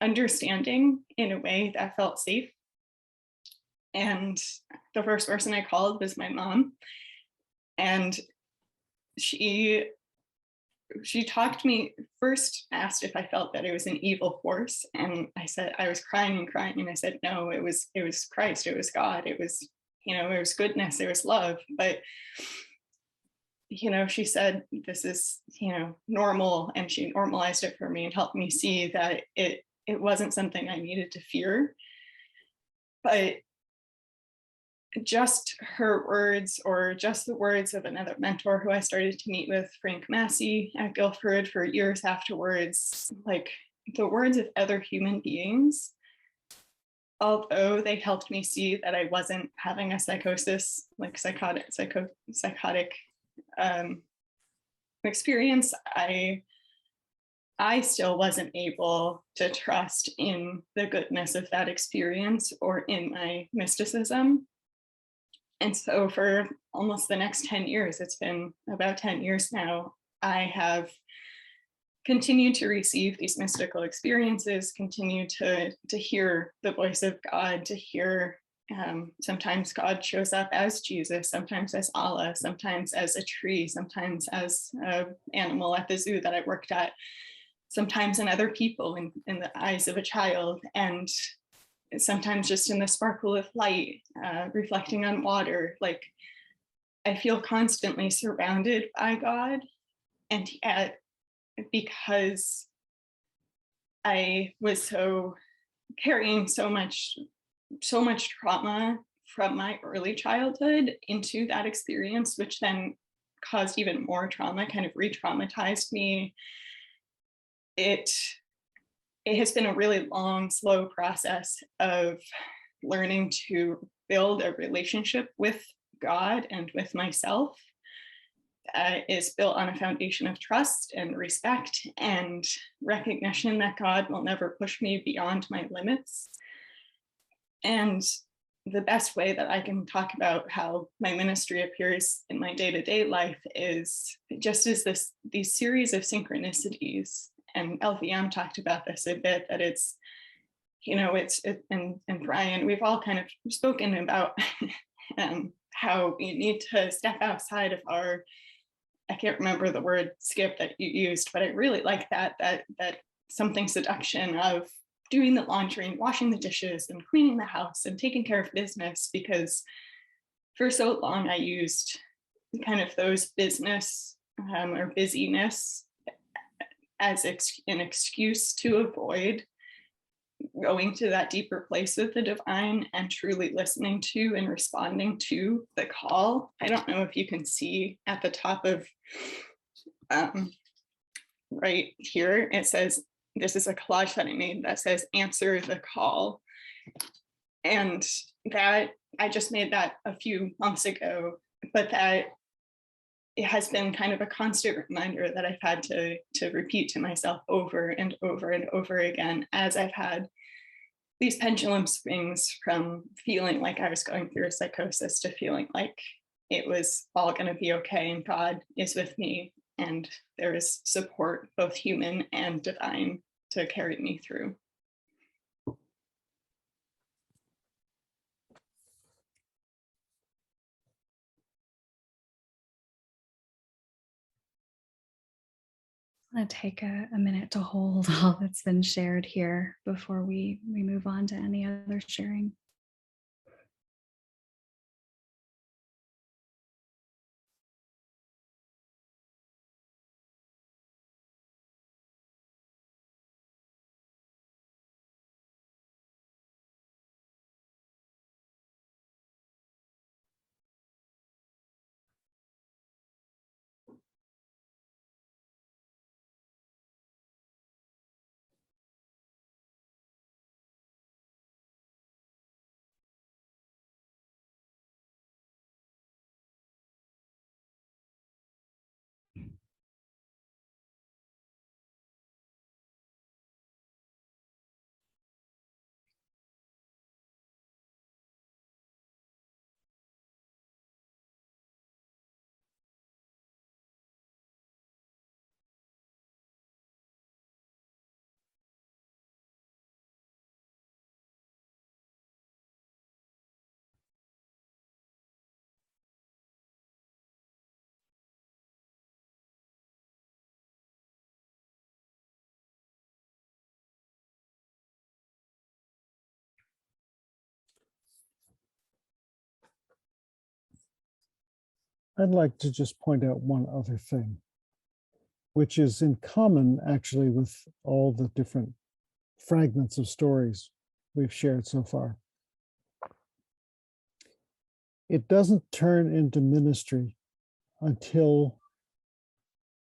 understanding in a way that felt safe. And the first person I called was my mom, and she talked to me, first asked if I felt that it was an evil force, and I said, I was crying and crying, and I said, no, it was Christ, it was God, it was, it was goodness, it was love. But she said, this is, normal, and she normalized it for me and helped me see that it wasn't something I needed to fear. But just her words, or just the words of another mentor who I started to meet with, Frank Massey, at Guilford for years afterwards, like the words of other human beings, although they helped me see that I wasn't having a psychosis, like psychotic experience, I still wasn't able to trust in the goodness of that experience or in my mysticism. And so for almost the next 10 years, it's been about 10 years now, I have continued to receive these mystical experiences, continue to hear the voice of God, to hear sometimes God shows up as Jesus, sometimes as Allah, sometimes as a tree, sometimes as an animal at the zoo that I worked at, sometimes in other people, in the eyes of a child, and sometimes just in the sparkle of light, reflecting on water. Like, I feel constantly surrounded by God, and yet, because I was carrying so much trauma from my early childhood into that experience, which then caused even more trauma, kind of re-traumatized me. It has been a really long, slow process of learning to build a relationship with God and with myself that is built on a foundation of trust and respect and recognition that God will never push me beyond my limits. And the best way that I can talk about how my ministry appears in my day-to-day life is just as these series of synchronicities. And LVM talked about this a bit, that it's, and Brian, we've all kind of spoken about how you need to step outside of our, I can't remember the word, Skip, that you used, but I really like that something seduction of doing the laundry and washing the dishes and cleaning the house and taking care of business, because for so long I used kind of those business or busyness as an excuse to avoid going to that deeper place with the divine and truly listening to and responding to the call. I don't know if you can see at the top of right here, it says, this is a collage that I made that says, answer the call. And that, I just made that a few months ago, but that it has been kind of a constant reminder that I've had to repeat to myself over and over and over again, as I've had these pendulum swings from feeling like I was going through a psychosis to feeling like it was all going to be okay and God is with me and there is support, both human and divine, to carry me through. I want to take a minute to hold all that's been shared here before we move on to any other sharing. I'd like to just point out one other thing, which is in common actually with all the different fragments of stories we've shared so far. It doesn't turn into ministry until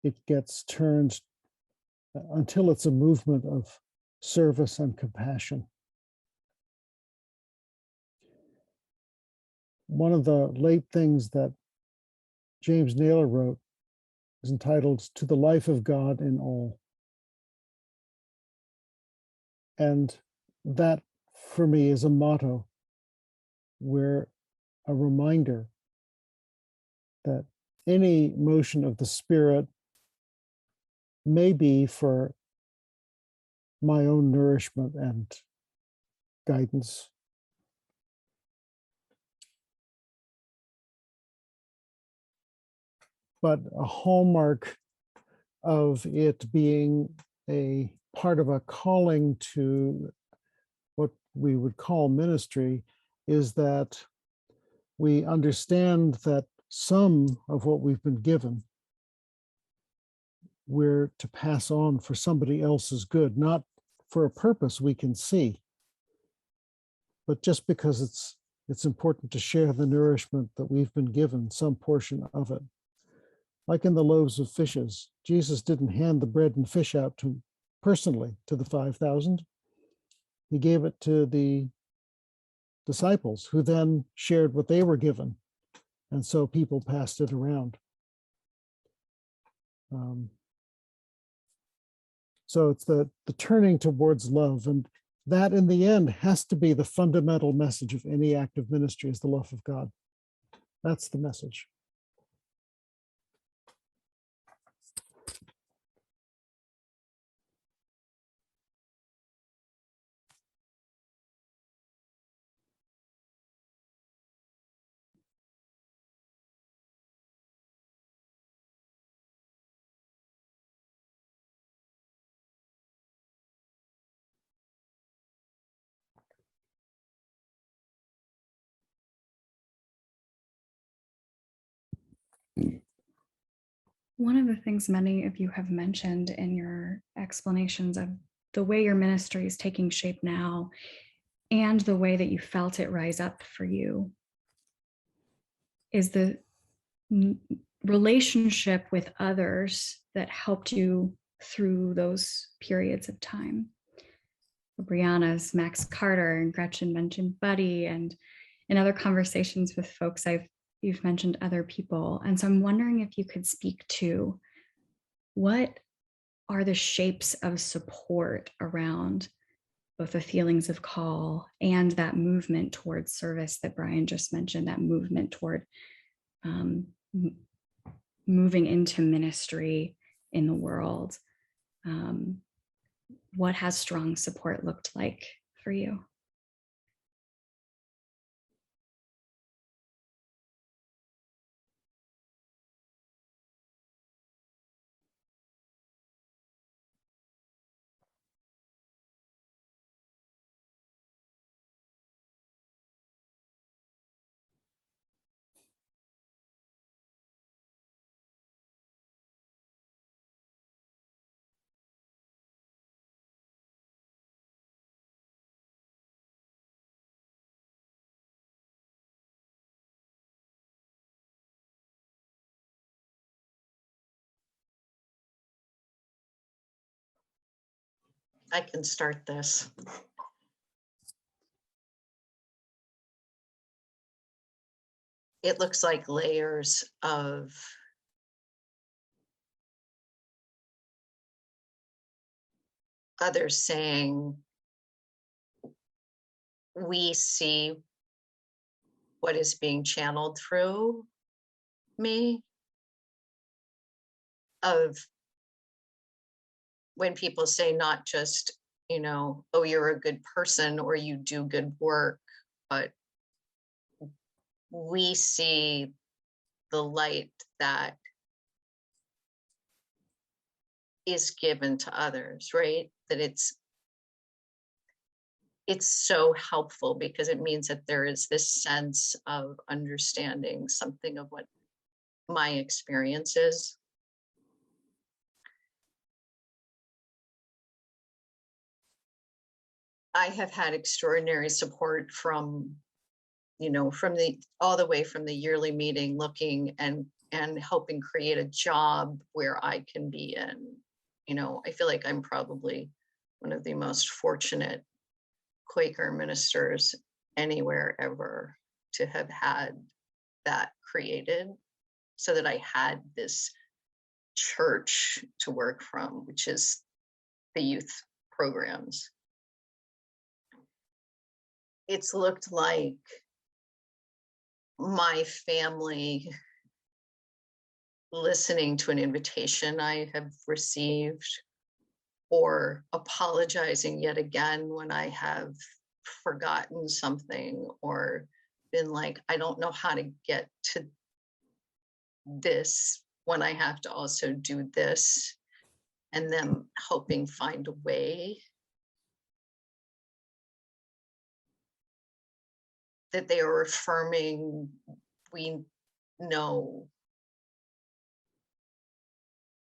it gets turned, until it's a movement of service and compassion. One of the late things that James Naylor wrote is entitled "To the Life of God in All." And that, for me, is a motto, where a reminder that any motion of the Spirit may be for my own nourishment and guidance. But a hallmark of it being a part of a calling to what we would call ministry is that we understand that some of what we've been given, we're to pass on for somebody else's good, not for a purpose we can see, but just because it's important to share the nourishment that we've been given, some portion of it. Like in the loaves of fishes, Jesus didn't hand the bread and fish out personally to the 5,000. He gave it to the disciples, who then shared what they were given. And so people passed it around. So it's the turning towards love. And that in the end has to be the fundamental message of any act of ministry, is the love of God. That's the message. One of the things many of you have mentioned in your explanations of the way your ministry is taking shape now and the way that you felt it rise up for you is the relationship with others that helped you through those periods of time. Brianna's Max Carter and Gretchen mentioned Buddy, and in other conversations with folks, you've mentioned other people. And so I'm wondering if you could speak to what are the shapes of support around both the feelings of call and that movement towards service that Brian just mentioned, that movement toward moving into ministry in the world. What has strong support looked like for you? I can start this. It looks like layers of others saying, we see what is being channeled through me, of when people say not just, oh, you're a good person or you do good work, but we see the light that is given to others, right? That it's so helpful because it means that there is this sense of understanding something of what my experiences. I have had extraordinary support from, from all the way from the yearly meeting, looking and helping create a job where I can be in. I feel like I'm probably one of the most fortunate Quaker ministers anywhere ever to have had that created, so that I had this church to work from, which is the youth programs. It's looked like my family listening to an invitation I have received, or apologizing yet again when I have forgotten something, or been like, I don't know how to get to this when I have to also do this, and them helping find a way. That they are affirming, we know,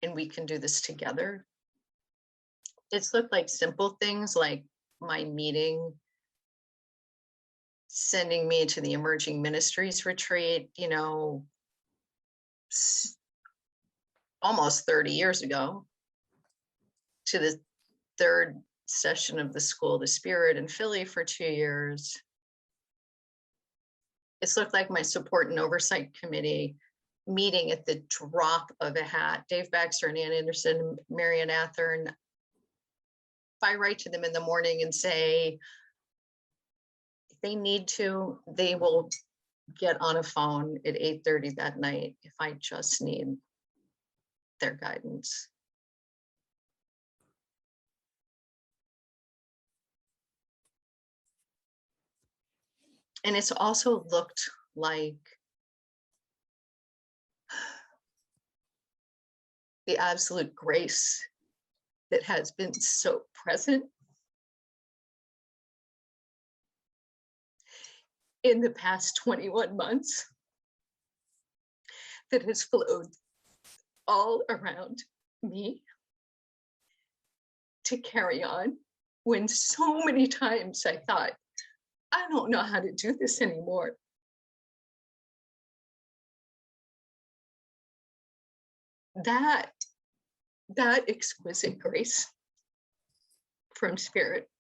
and we can do this together. It's looked like simple things like my meeting, sending me to the emerging ministries retreat, almost 30 years ago, to the third session of the School of the Spirit in Philly for 2 years. It's looked like my support and oversight committee meeting at the drop of a hat. Dave Baxter and Ann Anderson, Marian Athern. If I write to them in the morning and say, if they need to, they will get on a phone at 8:30 that night if I just need their guidance. And it's also looked like the absolute grace that has been so present in the past 21 months that has flowed all around me to carry on, when so many times I thought, I don't know how to do this anymore. That exquisite grace from Spirit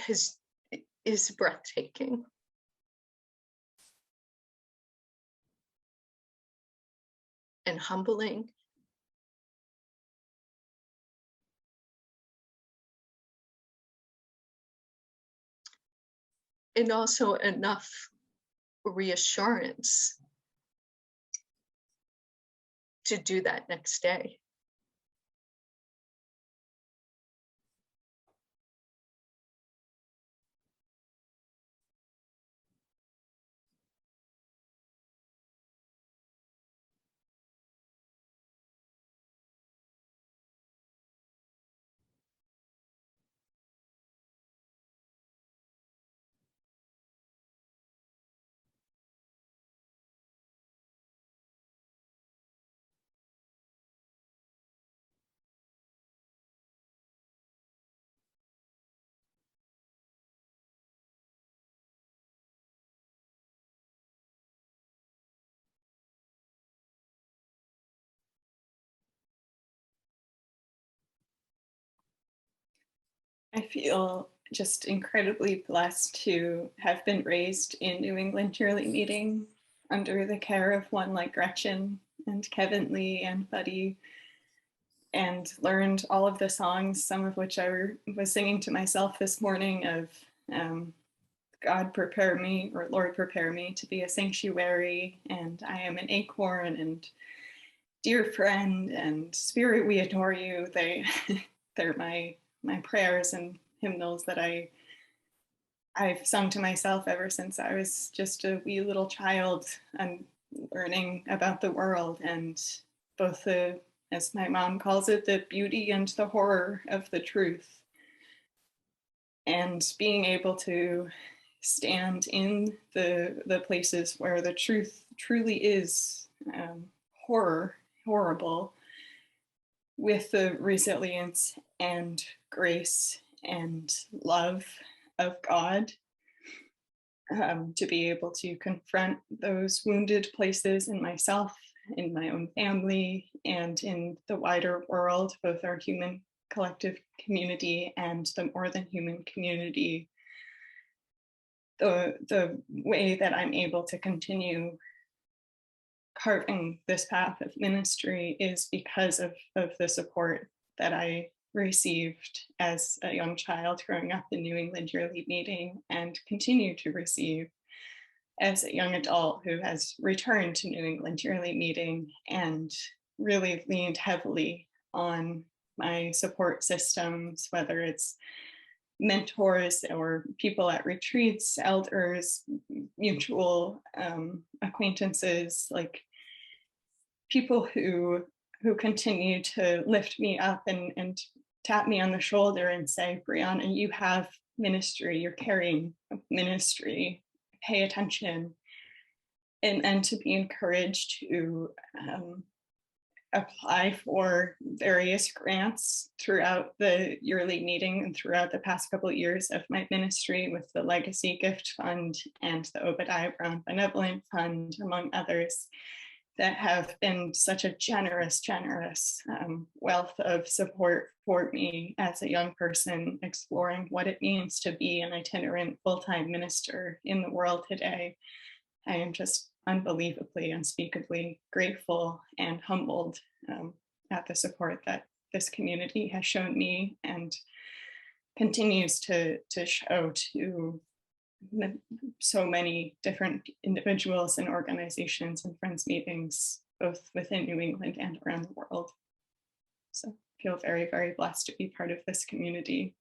is breathtaking. And humbling. And also enough reassurance to do that next day. I feel just incredibly blessed to have been raised in New England yearly meeting under the care of one like Gretchen and Kevin Lee and Buddy, and learned all of the songs, some of which I was singing to myself this morning, of God prepare me, or Lord prepare me to be a sanctuary, and I am an acorn, and dear friend, and Spirit, we adore you. They're my prayers and hymnals that I've sung to myself ever since I was just a wee little child and learning about the world, and both the, as my mom calls it, the beauty and the horror of the truth. And being able to stand in the places where the truth truly is horrible, with the resilience and grace and love of God, to be able to confront those wounded places in myself, in my own family, and in the wider world, both our human collective community and the more than human community. The way that I'm able to continue carving this path of ministry is because of the support that I received as a young child growing up in New England Yearly Meeting, and continue to receive as a young adult who has returned to New England Yearly Meeting and really leaned heavily on my support systems, whether it's mentors or people at retreats, elders, mutual acquaintances, like people who continue to lift me up and tap me on the shoulder and say, Brianna, you have ministry, you're carrying ministry, pay attention, and to be encouraged to apply for various grants throughout the yearly meeting and throughout the past couple of years of my ministry, with the Legacy Gift Fund and the Obadiah Brown Benevolent Fund, among others, that have been such a generous wealth of support for me as a young person exploring what it means to be an itinerant full-time minister in the world today. I am just unbelievably, unspeakably grateful and humbled at the support that this community has shown me and continues to show to so many different individuals and organizations and friends meetings, both within New England and around the world. So I feel very, very blessed to be part of this community.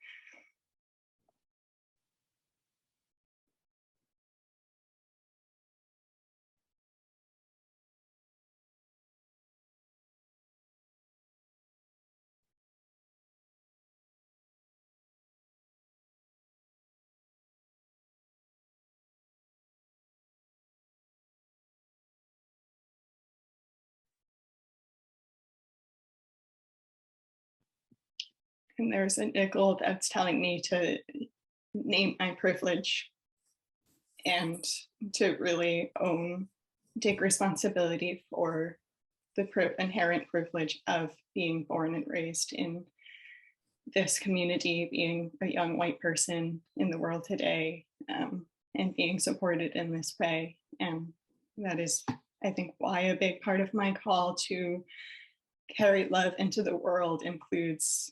And there's a nickel that's telling me to name my privilege and to really take responsibility for the inherent privilege of being born and raised in this community, being a young white person in the world today, and being supported in this way. And that is, I think, why a big part of my call to carry love into the world includes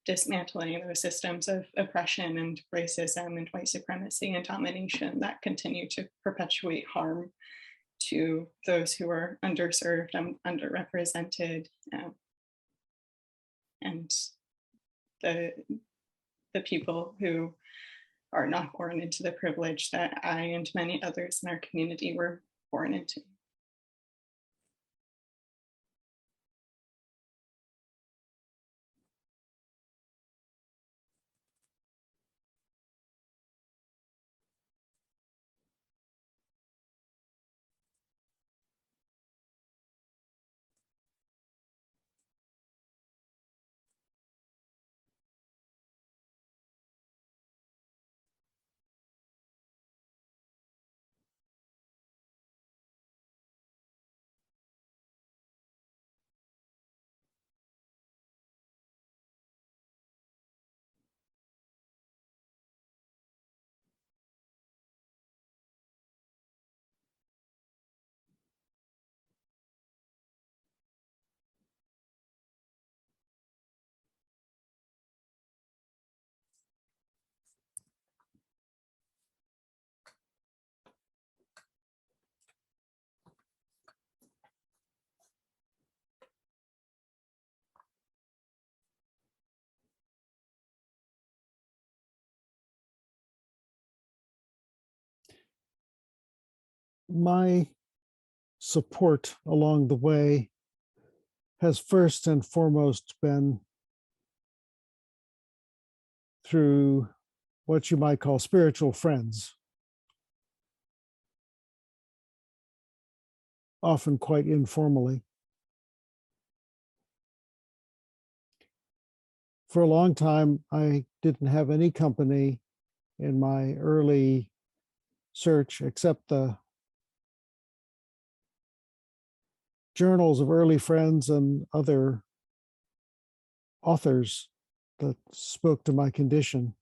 dismantling those systems of oppression and racism and white supremacy and domination that continue to perpetuate harm to those who are underserved and underrepresented, and the people who are not born into the privilege that I and many others in our community were born into. My support along the way has first and foremost been through what you might call spiritual friends. often quite informally. For a long time, I didn't have any company in my early search except the journals of early friends and other authors that spoke to my condition.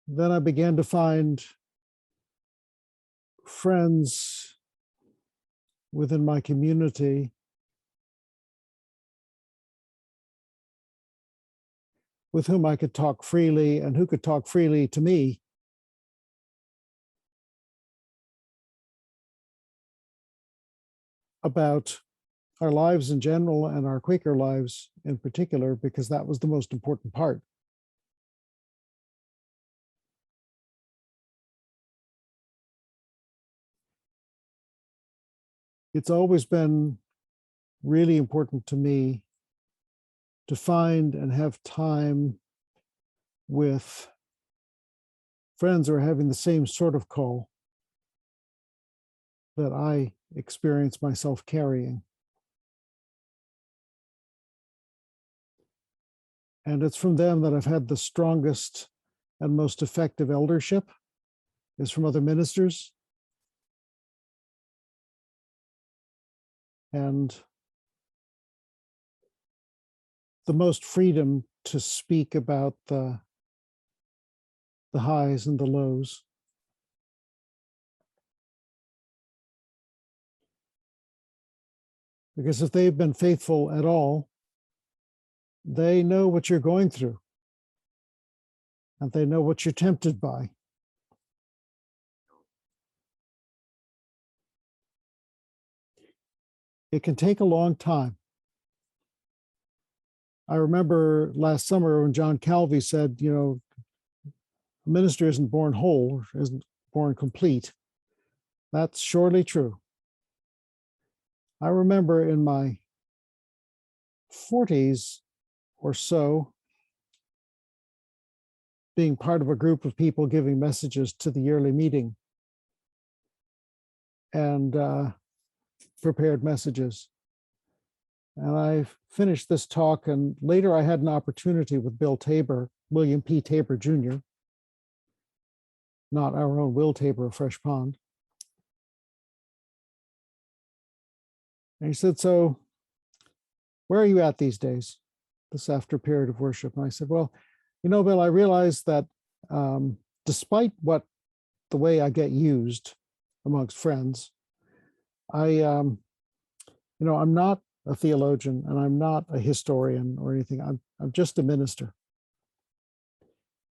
Then I began to find friends within my community with whom I could talk freely and who could talk freely to me about our lives in general and our Quaker lives in particular, because that was the most important part. It's always been really important to me to find and have time with friends who are having the same sort of call that I experience myself carrying. And it's from them that I've had the strongest and most effective eldership, is from other ministers. And the most freedom to speak about the highs and the lows. Because if they've been faithful at all, they know what you're going through, and they know what you're tempted by. It can take a long time. I remember last summer when John Calvi said, you know, a minister isn't born whole, isn't born complete. That's surely true. I remember in my 40s or so being part of a group of people giving messages to the yearly meeting and prepared messages. And I finished this talk, and later I had an opportunity with Bill Tabor, William P. Tabor Jr., not our own Will Tabor of Fresh Pond. And he said, so where are you at these days, this after period of worship? And I said, well, you know, Bill, I realized that despite the way I get used amongst friends, I'm not a theologian and I'm not a historian or anything. I'm just a minister.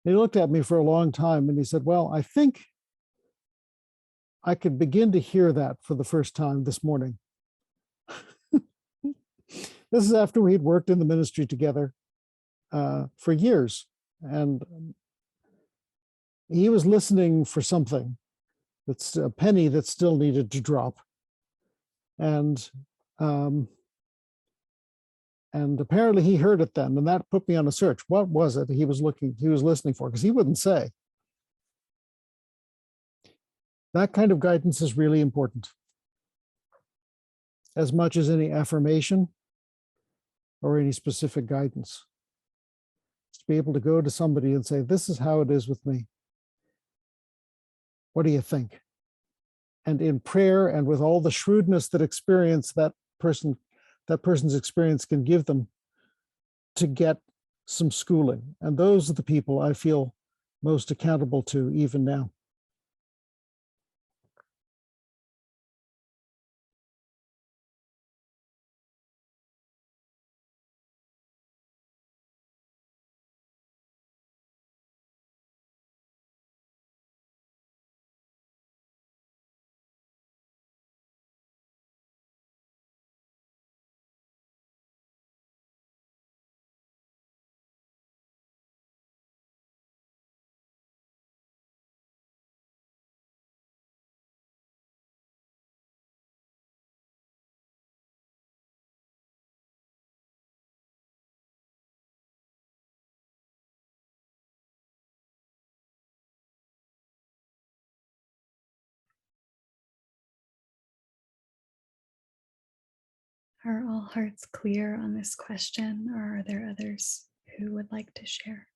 And he looked at me for a long time and he said, well, I think I could begin to hear that for the first time this morning. This is after we had worked in the ministry together for years. And he was listening for something, that's a penny that still needed to drop. And apparently he heard it then, and that put me on a search. What was it he was listening for? Because he wouldn't say. That kind of guidance is really important, as much as any affirmation or any specific guidance. To be able to go to somebody and say, this is how it is with me. What do you think? And in prayer and with all the shrewdness that person's experience can give them, to get some schooling. And those are the people I feel most accountable to even now. Are all hearts clear on this question, or are there others who would like to share?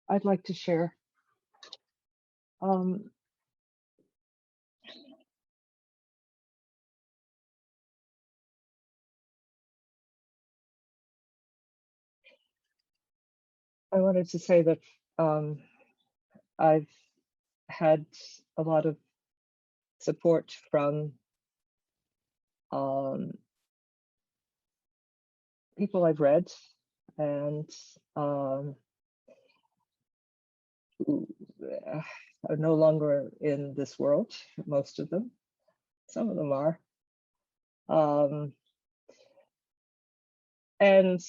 I'd like to share. Um, I wanted to say that I've had a lot of support from people I've read and who are no longer in this world, most of them. Some of them are. And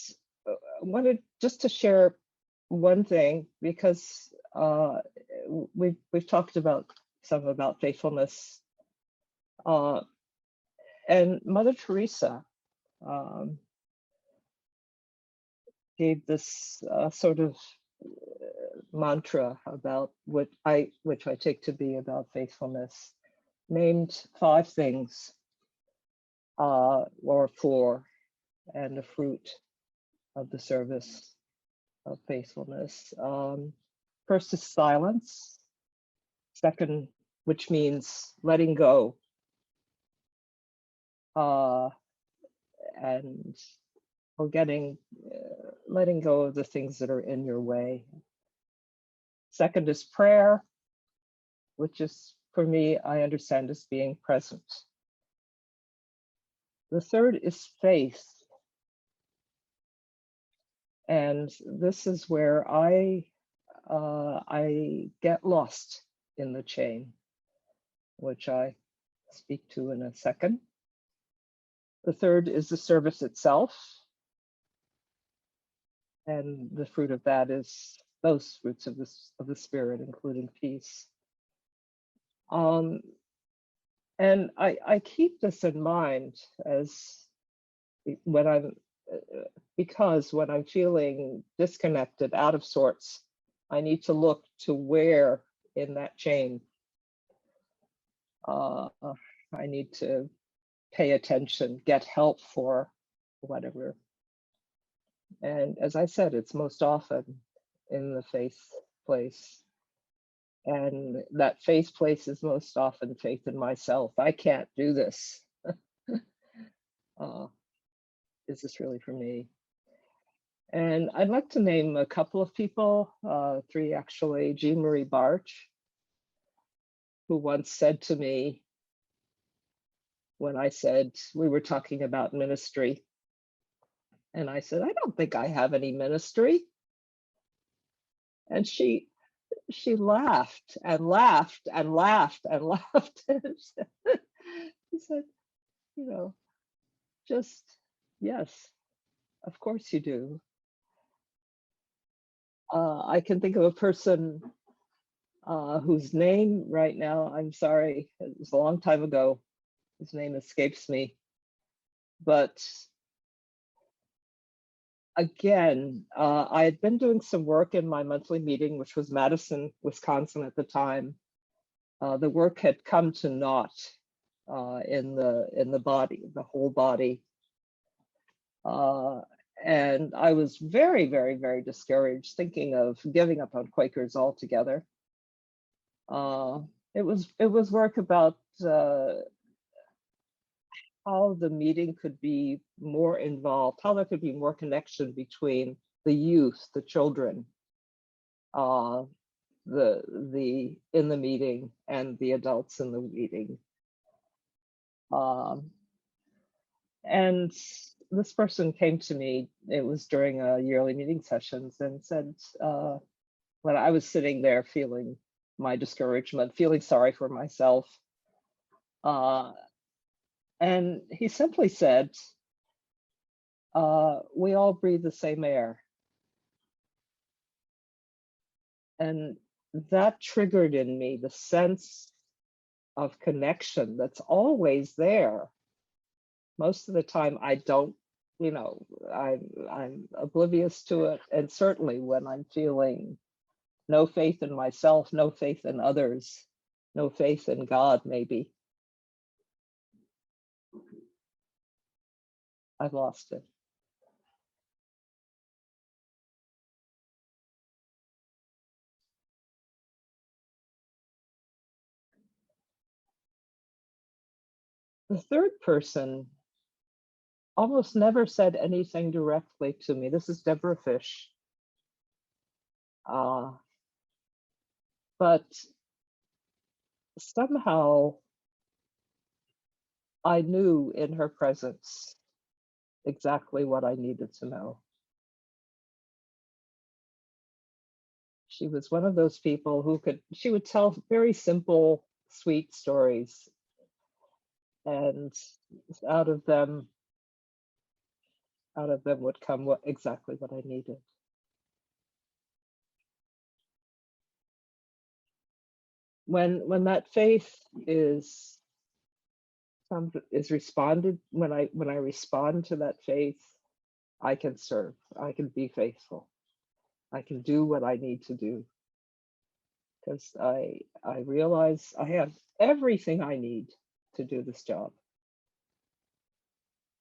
wanted just to share one thing, because we've talked about some about faithfulness, and Mother Teresa gave this sort of mantra about which I take to be about faithfulness, named 5 things, or 4, and the fruit of the service of faithfulness. First is silence. Second, which means letting go, and forgetting, letting go of the things that are in your way. Second is prayer, which is, for me, I understand as being present. The third is faith. And this is where I get lost in the chain, which I speak to in a second. The third is the service itself. And the fruit of that is those fruits of the Spirit, including peace. And I keep this in mind as when I'm, because when I'm feeling disconnected, out of sorts, I need to look to where in that chain I need to pay attention, get help for whatever. And as I said, it's most often in the faith place. And that faith place is most often faith in myself. I can't do this. Is this really for me? And I'd like to name a couple of people, 3 actually. Jean Marie Barch, who once said to me, when I said, we were talking about ministry, and I said, I don't think I have any ministry. And she laughed and laughed and laughed and laughed. She said, just, yes, of course you do. I can think of a person whose name right now, I'm sorry, it was a long time ago, his name escapes me. But again, I had been doing some work in my monthly meeting, which was Madison, Wisconsin at the time. The work had come to naught in the body, the whole body. And I was very, very, very discouraged, thinking of giving up on Quakers altogether. It was work about how the meeting could be more involved, how there could be more connection between the youth, the children, in the meeting, and the adults in the meeting. And this person came to me, it was during a yearly meeting sessions, and said, when I was sitting there feeling my discouragement, feeling sorry for myself, and he simply said, we all breathe the same air. And that triggered in me the sense of connection that's always there. Most of the time I don't, I'm oblivious to it. And certainly when I'm feeling no faith in myself, no faith in others, no faith in God, maybe. I've lost it. The third person almost never said anything directly to me. This is Deborah Fish. But somehow I knew in her presence exactly what I needed to know. She was one of those people who she would tell very simple, sweet stories. And out of them would come exactly what I needed. When that faith is responded, when I respond to that faith, I can serve, I can be faithful, I can do what I need to do. Because I realize I have everything I need to do this job.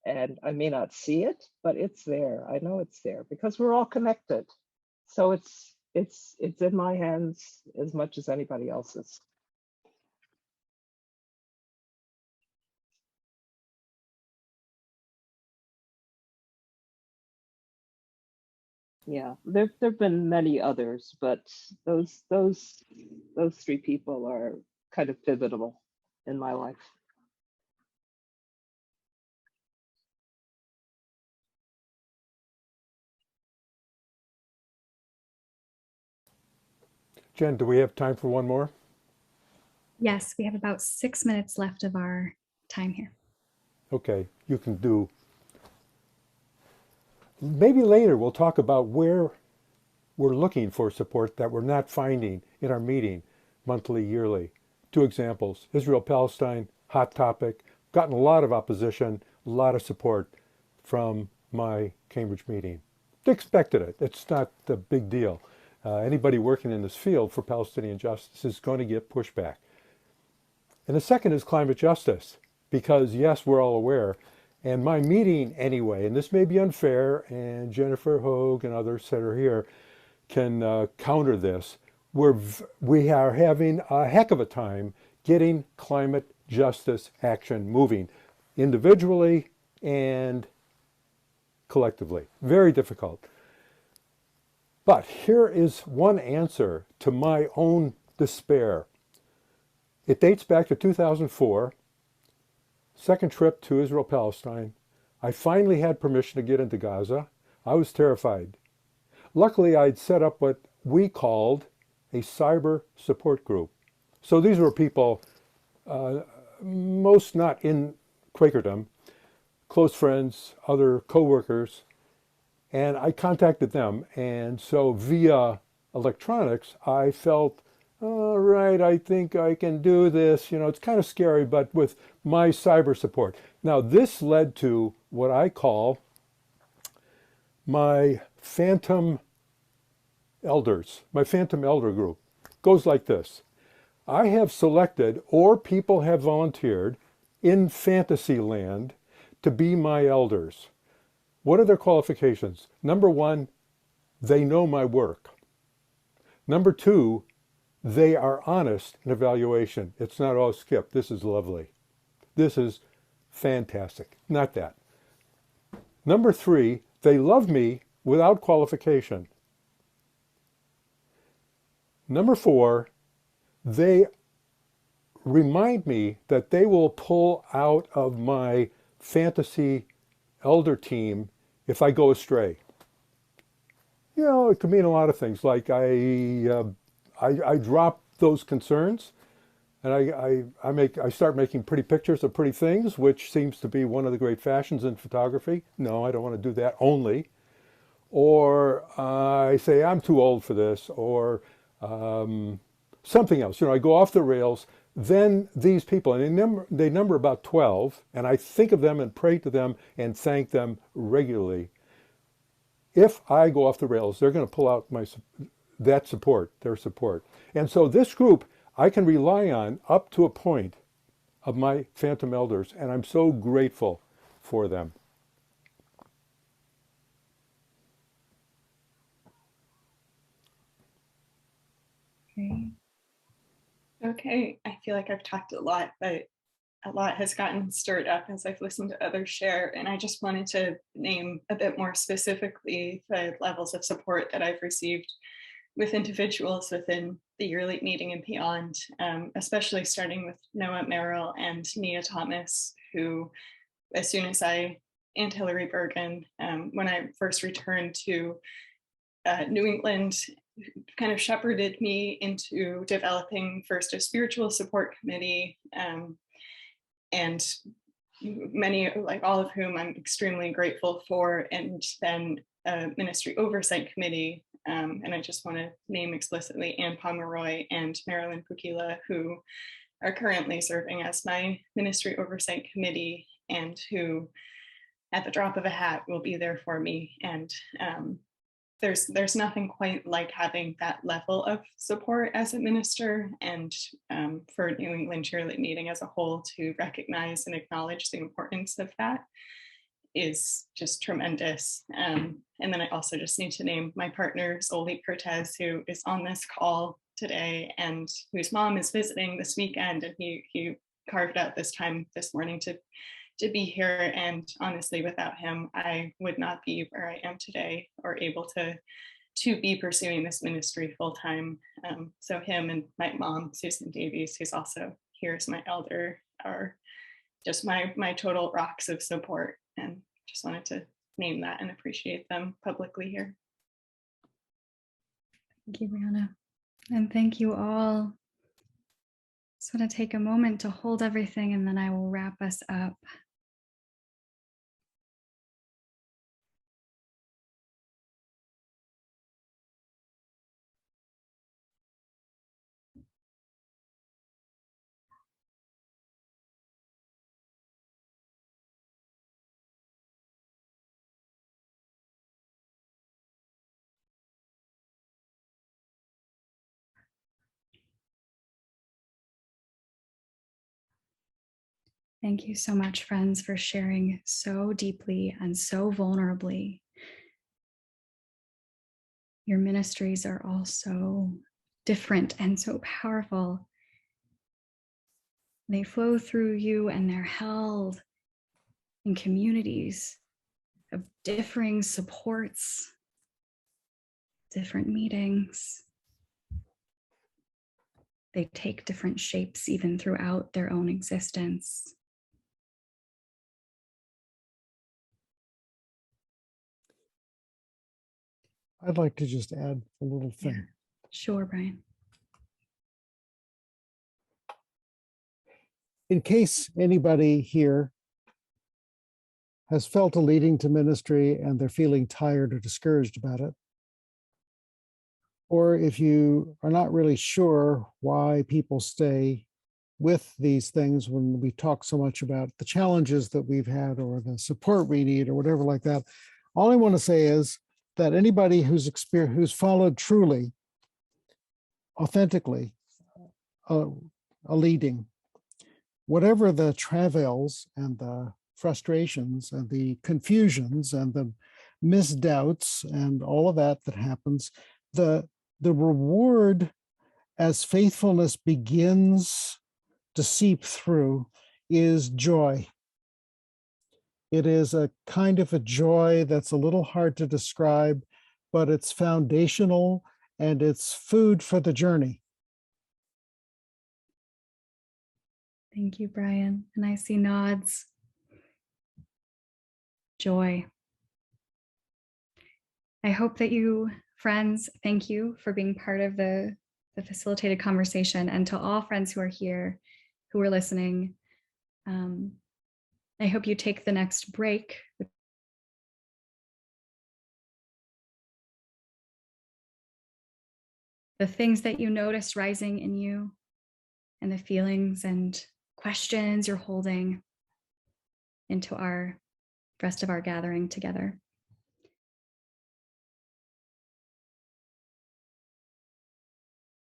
And I may not see it, but it's there. I know it's there because we're all connected. So it's in my hands as much as anybody else's. Yeah, there've been many others, but those three people are kind of pivotal in my life. Jen, do we have time for one more? Yes, we have about 6 minutes left of our time here. Okay, you can do. Maybe later we'll talk about where we're looking for support that we're not finding in our meeting monthly, yearly. 2 examples, Israel-Palestine, hot topic, gotten a lot of opposition, a lot of support from my Cambridge meeting. They expected it. It's not a big deal. Anybody working in this field for Palestinian justice is going to get pushback. And the second is climate justice, because yes, we're all aware, and my meeting anyway, and this may be unfair, and Jennifer Hoag and others that are here can counter this, we are having a heck of a time getting climate justice action moving, individually and collectively. Very difficult. But here is one answer to my own despair. It dates back to 2004, second trip to Israel-Palestine. I finally had permission to get into Gaza. I was terrified. Luckily, I'd set up what we called a cyber support group. So these were people, most not in Quakerdom, close friends, other co-workers, and I contacted them. And so via electronics, I felt, all right, I think I can do this. You know, it's kind of scary, but with my cyber support. Now, this led to what I call my phantom elders, my phantom elder group. Goes like this. I have selected, or people have volunteered in fantasy land to be my elders. What are their qualifications? Number 1, they know my work. Number 2, they are honest in evaluation. It's not, oh, Skip, this is lovely. This is fantastic. Not that. Number 3, they love me without qualification. Number 4, they remind me that they will pull out of my fantasy elder team if I go astray. You know, it could mean a lot of things, like I drop those concerns and I start making pretty pictures of pretty things, which seems to be one of the great fashions in photography. No, I don't want to do that only. Or I say, I'm too old for this, or something else. You know, I go off the rails. Then these people, and they number about 12, and I think of them and pray to them and thank them regularly. If I go off the rails, they're going to pull out their support. And so this group, I can rely on up to a point of my phantom elders, and I'm so grateful for them. Okay. Okay, I feel like I've talked a lot, but a lot has gotten stirred up as I've listened to others share. And I just wanted to name a bit more specifically the levels of support that I've received with individuals within the Year Late meeting and beyond, especially starting with Noah Merrill and Nia Thomas, who, as soon as and Hillary Bergen, when I first returned to New England, kind of shepherded me into developing first a spiritual support committee, and many, like all of whom I'm extremely grateful for, and then a ministry oversight committee. And I just want to name explicitly Ann Pomeroy and Marilyn Pukila, who are currently serving as my ministry oversight committee and who, at the drop of a hat, will be there for me. And there's nothing quite like having that level of support as a minister, and for New England Cheerlead meeting as a whole to recognize and acknowledge the importance of that is just tremendous. And then I also just need to name my partner, Zoli Cortez, who is on this call today and whose mom is visiting this weekend, and he carved out this time this morning to be here. And honestly, without him, I would not be where I am today or able to be pursuing this ministry full time. So him and my mom, Susan Davies, who's also here as my elder, are just my total rocks of support. And just wanted to name that and appreciate them publicly here. Thank you, Brianna. And thank you all. Just want to take a moment to hold everything, and then I will wrap us up. Thank you so much, friends, for sharing so deeply and so vulnerably. Your ministries are all so different and so powerful. They flow through you, and they're held in communities of differing supports, different meetings. They take different shapes even throughout their own existence. I'd like to just add a little thing. Yeah. Sure, Brian. In case anybody here has felt a leading to ministry and they're feeling tired or discouraged about it, or if you are not really sure why people stay with these things when we talk so much about the challenges that we've had or the support we need or whatever like that, all I want to say is that anybody who's followed truly, authentically, a leading, whatever the travails and the frustrations and the confusions and the misdoubts and all of that happens, the reward as faithfulness begins to seep through is joy. It is a kind of a joy that's a little hard to describe, but it's foundational and it's food for the journey. Thank you, Brian. And I see nods. Joy. I hope that you, friends, thank you for being part of the facilitated conversation. And to all friends who are here, who are listening, I hope you take the next break. The things that you notice rising in you and the feelings and questions you're holding into our rest of our gathering together.